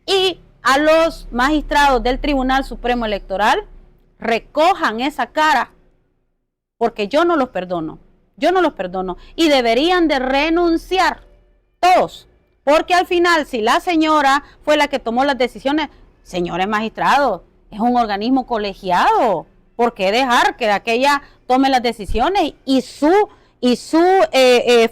Y a los magistrados del Tribunal Supremo Electoral, recojan esa cara porque yo no los perdono. Y deberían de renunciar todos, porque al final, si la señora fue la que tomó las decisiones, señores magistrados, es un organismo colegiado. ¿Por qué dejar que aquella tome las decisiones? Y su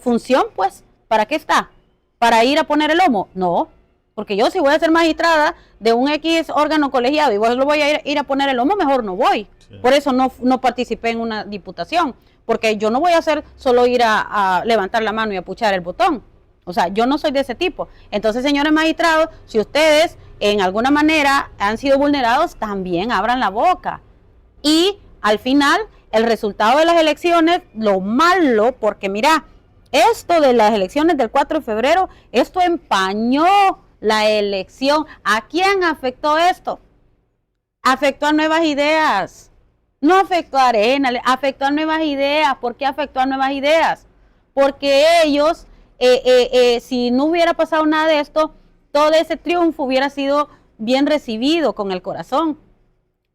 función, pues, ¿para qué está? ¿Para ir a poner el lomo? No, porque yo si voy a ser magistrada de un X órgano colegiado y vos lo voy a ir a poner el lomo, mejor no voy. Sí. Por eso no participé en una diputación, porque yo no voy a hacer solo ir a levantar la mano y a puchar el botón. O sea, yo no soy de ese tipo. Entonces, señores magistrados, si ustedes en alguna manera han sido vulnerados, también abran la boca. Y al final, el resultado de las elecciones, lo malo, porque mira, esto de las elecciones del 4 de febrero, esto empañó la elección. ¿A quién afectó esto? Afectó a Nuevas Ideas. No afectó a Arena, afectó a Nuevas Ideas. ¿Por qué afectó a Nuevas Ideas? Porque ellos, si no hubiera pasado nada de esto, todo ese triunfo hubiera sido bien recibido con el corazón.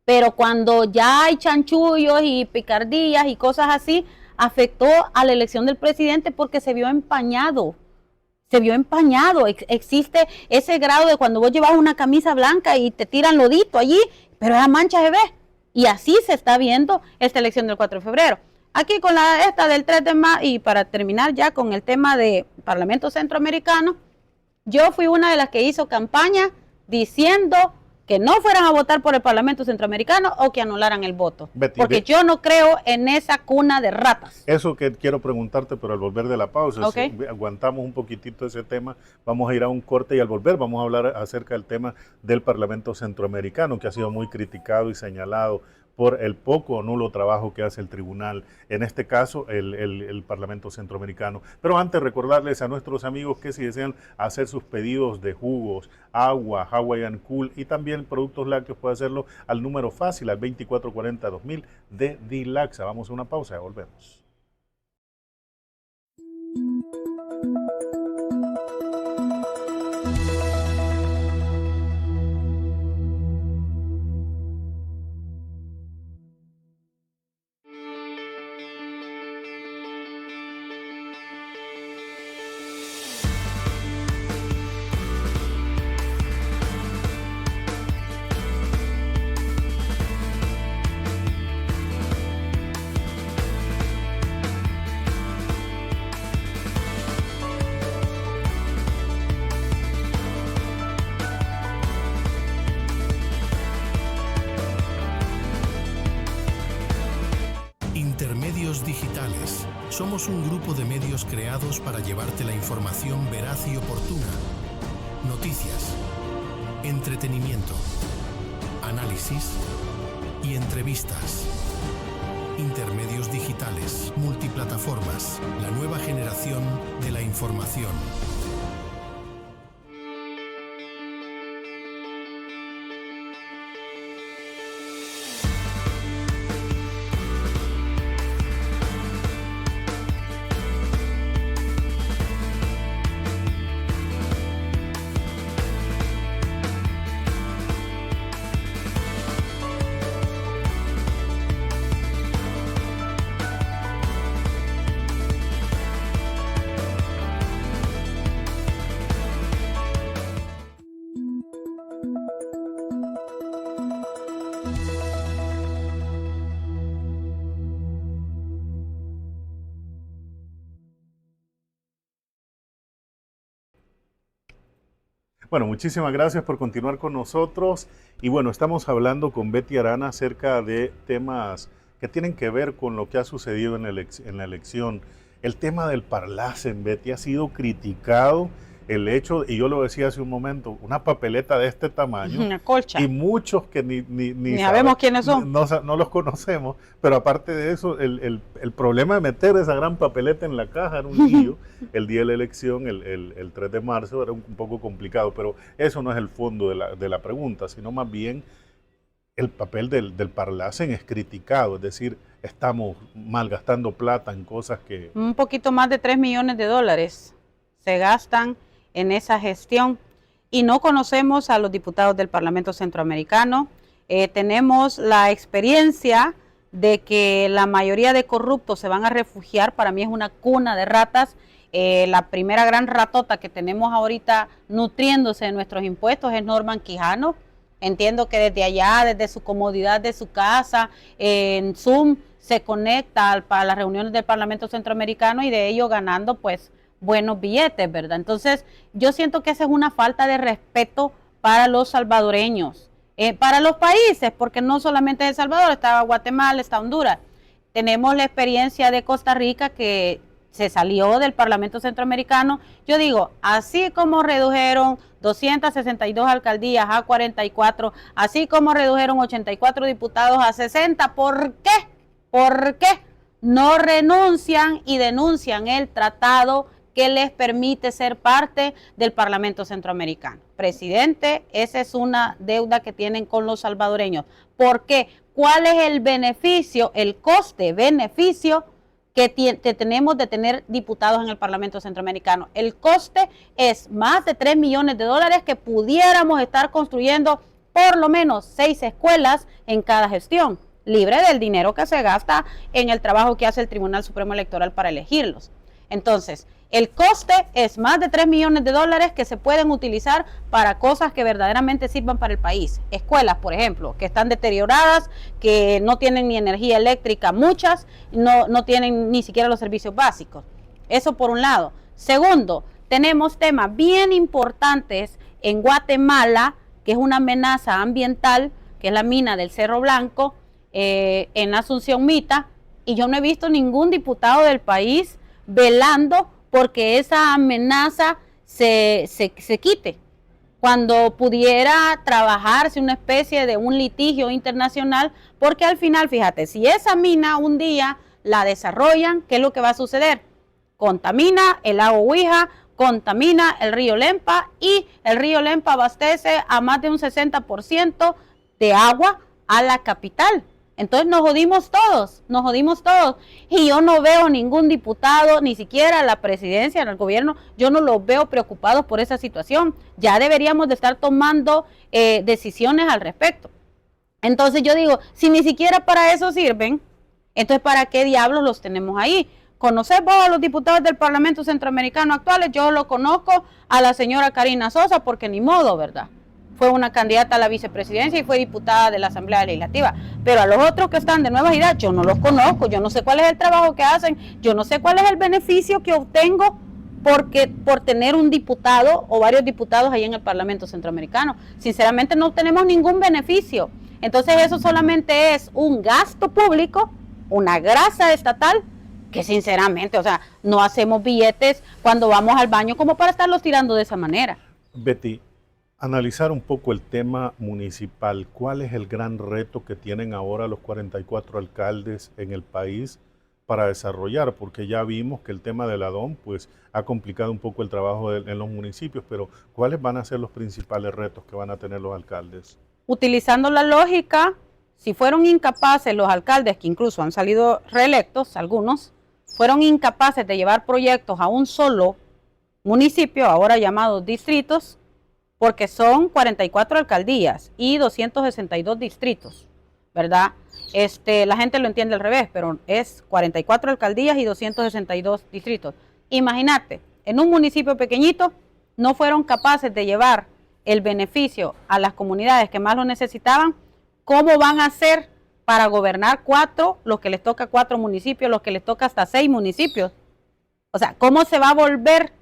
Pero cuando ya hay chanchullos y picardías y cosas así, afectó a la elección del presidente porque se vio empañado. Existe ese grado de cuando vos llevas una camisa blanca y te tiran lodito allí, pero esa mancha se ve. Y así se está viendo esta elección del 4 de febrero. Aquí con esta del 3 de mayo, y para terminar ya con el tema de Parlamento Centroamericano, yo fui una de las que hizo campaña diciendo que no fueran a votar por el Parlamento Centroamericano o que anularan el voto. Betty, porque yo no creo en esa cuna de ratas. Eso que quiero preguntarte, pero al volver de la pausa, okay, si aguantamos un poquitito ese tema, vamos a ir a un corte y al volver vamos a hablar acerca del tema del Parlamento Centroamericano, que ha sido muy criticado y señalado por el poco o nulo trabajo que hace el tribunal, en este caso el Parlamento Centroamericano. Pero antes recordarles a nuestros amigos que si desean hacer sus pedidos de jugos, agua, Hawaiian Cool y también productos lácteos, puede hacerlo al número fácil, al 2440-2000 de Dilaxa. Vamos a una pausa y volvemos. Intermedios digitales. Somos un grupo de medios creados para llevarte la información veraz y oportuna. Noticias, entretenimiento, análisis y entrevistas. Intermedios digitales, multiplataformas, la nueva generación de la información. Bueno, muchísimas gracias por continuar con nosotros. Y bueno, estamos hablando con Betty Arana acerca de temas que tienen que ver con lo que ha sucedido en la elección. El tema del Parlacen, Betty, ha sido criticado. El hecho, y yo lo decía hace un momento, una papeleta de este tamaño. Una colcha. Y muchos que ni sabemos quiénes son. No los conocemos, pero aparte de eso, el problema de meter esa gran papeleta en la caja era un lío. El día de la elección, el 3 de marzo, era un poco complicado, pero eso no es el fondo de la pregunta, sino más bien el papel del Parlacen es criticado, es decir, estamos malgastando plata en cosas que... Un poquito más de $3 millones se gastan en esa gestión y no conocemos a los diputados del Parlamento Centroamericano. Tenemos la experiencia de que la mayoría de corruptos se van a refugiar, para mí es una cuna de ratas. La primera gran ratota que tenemos ahorita nutriéndose de nuestros impuestos es Norman Quijano. Entiendo que desde allá, desde su comodidad de su casa, en Zoom, se conecta a las reuniones del Parlamento Centroamericano y de ello ganando pues buenos billetes, ¿verdad? Entonces yo siento que esa es una falta de respeto para los salvadoreños, para los países, porque no solamente es El Salvador, está Guatemala, está Honduras. Tenemos la experiencia de Costa Rica que se salió del Parlamento Centroamericano. Yo digo, así como redujeron 262 alcaldías a 44, así como redujeron 84 diputados a 60, ¿por qué? ¿Por qué no renuncian y denuncian el tratado que les permite ser parte del Parlamento Centroamericano? Presidente, esa es una deuda que tienen con los salvadoreños. ¿Por qué? ¿Cuál es el beneficio, el coste-beneficio que tenemos de tener diputados en el Parlamento Centroamericano? El coste es más de 3 millones de dólares que pudiéramos estar construyendo por lo menos 6 escuelas en cada gestión, libre del dinero que se gasta en el trabajo que hace el Tribunal Supremo Electoral para elegirlos. Entonces, el coste es más de 3 millones de dólares que se pueden utilizar para cosas que verdaderamente sirvan para el país. Escuelas, por ejemplo, que están deterioradas, que no tienen ni energía eléctrica, muchas, no tienen ni siquiera los servicios básicos. Eso por un lado. Segundo, tenemos temas bien importantes en Guatemala, que es una amenaza ambiental, que es la mina del Cerro Blanco, en Asunción Mita, y yo no he visto ningún diputado del país velando porque esa amenaza se quite, cuando pudiera trabajarse una especie de un litigio internacional, porque al final, fíjate, si esa mina un día la desarrollan, ¿qué es lo que va a suceder? Contamina el lago Huija, contamina el río Lempa, y el río Lempa abastece a más de un 60% de agua a la capital. Entonces nos jodimos todos, y yo no veo ningún diputado, ni siquiera la presidencia, en el gobierno, yo no los veo preocupados por esa situación. Ya deberíamos de estar tomando decisiones al respecto. Entonces yo digo, si ni siquiera para eso sirven, entonces ¿para qué diablos los tenemos ahí? ¿Conocés vos a los diputados del Parlamento Centroamericano actuales? Yo lo conozco a la señora Karina Sosa, porque ni modo, ¿verdad? Fue una candidata a la vicepresidencia y fue diputada de la Asamblea Legislativa. Pero a los otros que están de Nuevas Ideas, yo no los conozco, yo no sé cuál es el trabajo que hacen, yo no sé cuál es el beneficio que obtengo por tener un diputado o varios diputados ahí en el Parlamento Centroamericano. Sinceramente no obtenemos ningún beneficio. Entonces eso solamente es un gasto público, una grasa estatal, que sinceramente, o sea, no hacemos billetes cuando vamos al baño como para estarlos tirando de esa manera. Betty, analizar un poco el tema municipal. ¿Cuál es el gran reto que tienen ahora los 44 alcaldes en el país para desarrollar? Porque ya vimos que el tema del ADOM pues ha complicado un poco el trabajo en los municipios, pero ¿cuáles van a ser los principales retos que van a tener los alcaldes? Utilizando la lógica, si fueron incapaces los alcaldes, que incluso han salido reelectos, algunos, fueron incapaces de llevar proyectos a un solo municipio, ahora llamados distritos, porque son 44 alcaldías y 262 distritos, ¿verdad? La gente lo entiende al revés, pero es 44 alcaldías y 262 distritos. Imagínate, en un municipio pequeñito no fueron capaces de llevar el beneficio a las comunidades que más lo necesitaban. ¿Cómo van a hacer para gobernar 4, los que les toca 4 municipios, los que les toca hasta 6 municipios? O sea, ¿cómo se va a volver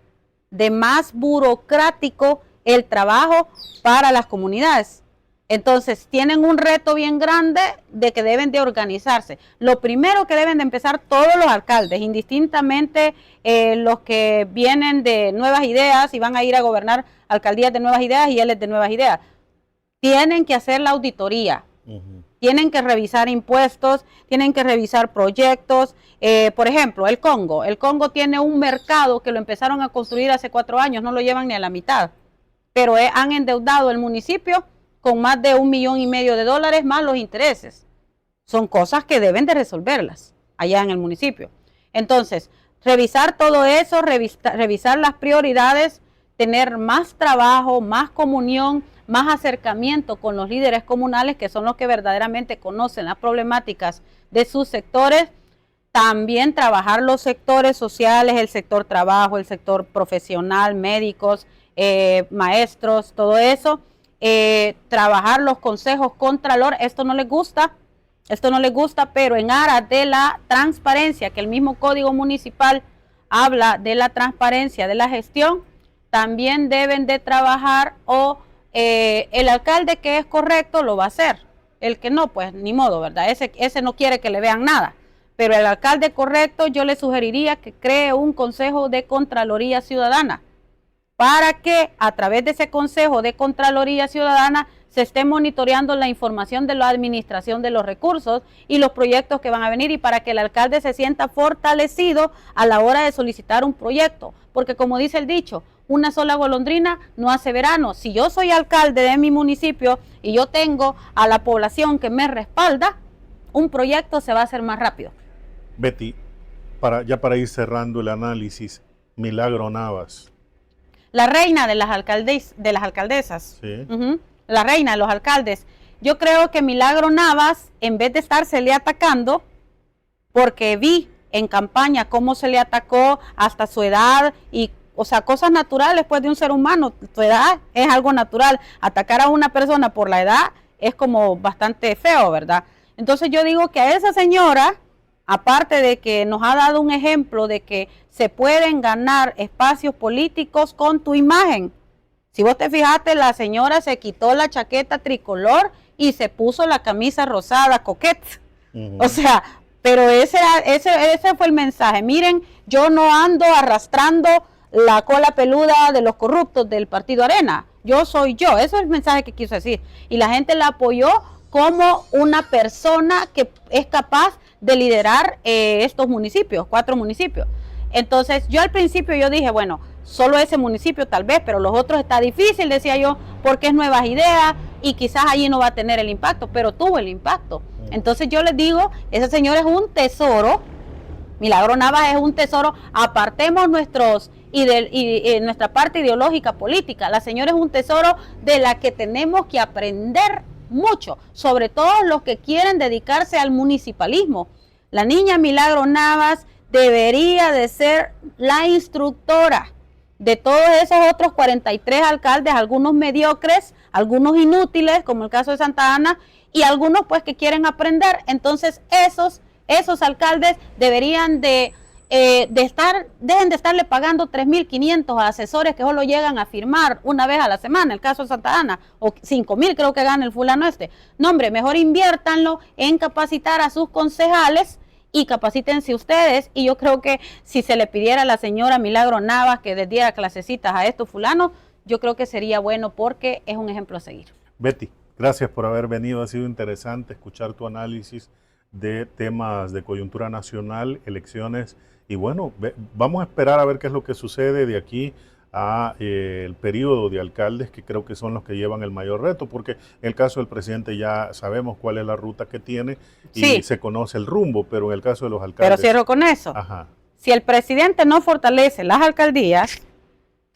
de más burocrático el trabajo para las comunidades? Entonces tienen un reto bien grande de que deben de organizarse. Lo primero que deben de empezar todos los alcaldes, indistintamente los que vienen de Nuevas Ideas y van a ir a gobernar alcaldías de Nuevas Ideas y él es de Nuevas Ideas, tienen que hacer la auditoría. Tienen que revisar impuestos, tienen que revisar proyectos. Por ejemplo, el Congo tiene un mercado que lo empezaron a construir hace 4 años, no lo llevan ni a la mitad, pero han endeudado el municipio con más de $1,5 millones de dólares más los intereses. Son cosas que deben de resolverlas allá en el municipio. Entonces, revisar todo eso, revisar las prioridades, tener más trabajo, más comunión, más acercamiento con los líderes comunales, que son los que verdaderamente conocen las problemáticas de sus sectores. También trabajar los sectores sociales, el sector trabajo, el sector profesional, médicos, maestros, todo eso. Trabajar los consejos contralor, esto no les gusta, pero en aras de la transparencia, que el mismo Código Municipal habla de la transparencia de la gestión, también deben de trabajar el alcalde que es correcto lo va a hacer, el que no, pues ni modo, ¿verdad? Ese no quiere que le vean nada, pero el alcalde correcto yo le sugeriría que cree un consejo de Contraloría Ciudadana, para que a través de ese Consejo de Contraloría Ciudadana se esté monitoreando la información de la administración de los recursos y los proyectos que van a venir, y para que el alcalde se sienta fortalecido a la hora de solicitar un proyecto, porque como dice el dicho, una sola golondrina no hace verano. Si yo soy alcalde de mi municipio y yo tengo a la población que me respalda, un proyecto se va a hacer más rápido. Betty, para ir cerrando el análisis, Milagro Navas. La reina de las alcaldesas. Sí. La reina de los alcaldes. Yo creo que Milagro Navas, en vez de estársele atacando, porque vi en campaña cómo se le atacó hasta su edad, y, o sea, cosas naturales pues de un ser humano, tu edad es algo natural. Atacar a una persona por la edad es como bastante feo, ¿verdad? Entonces yo digo que a esa señora, aparte de que nos ha dado un ejemplo de que se pueden ganar espacios políticos con tu imagen. Si vos te fijaste, la señora se quitó la chaqueta tricolor y se puso la camisa rosada coquette. O sea, pero ese fue el mensaje. Miren, yo no ando arrastrando la cola peluda de los corruptos del Partido Arena. Yo soy yo. Eso es el mensaje que quiso decir. Y la gente la apoyó como una persona que es capaz de liderar estos municipios, 4 municipios. Entonces yo al principio yo dije, bueno, solo ese municipio tal vez, pero los otros está difícil, decía yo, porque es nuevas ideas y quizás allí no va a tener el impacto, pero tuvo el impacto. Entonces yo les digo, ese señor es un tesoro, Milagro Navas es un tesoro. Apartemos nuestra parte ideológica política, la señora es un tesoro de la que tenemos que aprender mucho, sobre todo los que quieren dedicarse al municipalismo. La niña Milagro Navas debería de ser la instructora de todos esos otros 43 alcaldes, algunos mediocres, algunos inútiles, como el caso de Santa Ana, y algunos pues que quieren aprender. Entonces esos alcaldes deberían dejen de estarle pagando 3.500 a asesores que solo llegan a firmar una vez a la semana, el caso de Santa Ana, o 5.000 creo que gana el fulano este. No, hombre, mejor inviértanlo en capacitar a sus concejales y capacítense ustedes. Y yo creo que si se le pidiera a la señora Milagro Navas que les diera clasecitas a estos fulanos, yo creo que sería bueno, porque es un ejemplo a seguir. Betty, gracias por haber venido. Ha sido interesante escuchar tu análisis de temas de coyuntura nacional, elecciones, y bueno, vamos a esperar a ver qué es lo que sucede de aquí a el periodo de alcaldes, que creo que son los que llevan el mayor reto, porque en el caso del presidente ya sabemos cuál es la ruta que tiene y sí, se conoce el rumbo, pero en el caso de los alcaldes... Pero cierro con eso. Ajá. Si el presidente no fortalece las alcaldías,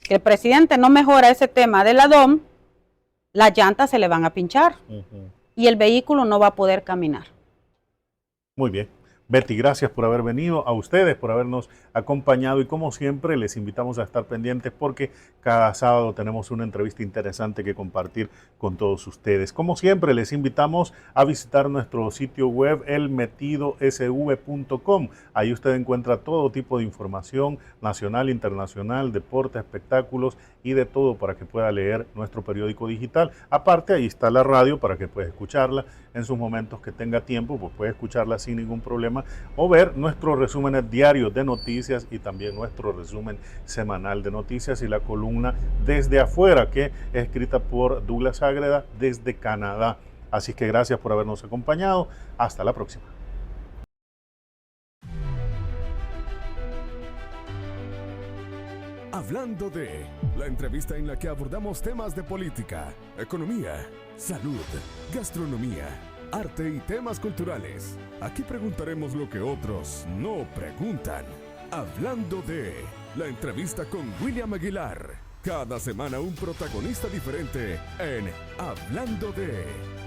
que el presidente no mejora ese tema de la DOM, las llantas se le van a pinchar y el vehículo no va a poder caminar. Muy bien. Betty, gracias por haber venido, a ustedes por habernos acompañado, y como siempre les invitamos a estar pendientes, porque cada sábado tenemos una entrevista interesante que compartir con todos ustedes. Como siempre les invitamos a visitar nuestro sitio web elmetidosv.com. Ahí usted encuentra todo tipo de información nacional, internacional, deporte, espectáculos y de todo para que pueda leer nuestro periódico digital. Aparte, ahí está la radio para que pueda escucharla en sus momentos que tenga tiempo, pues puede escucharla sin ningún problema, o ver nuestros resúmenes diarios de noticias y también nuestro resumen semanal de noticias y la columna Desde Afuera, que es escrita por Douglas Ágreda desde Canadá. Así que gracias por habernos acompañado. Hasta la próxima. Hablando de, la entrevista en la que abordamos temas de política, economía, salud, gastronomía, arte y temas culturales. Aquí preguntaremos lo que otros no preguntan. Hablando de, la entrevista con William Aguilar. Cada semana un protagonista diferente en Hablando de...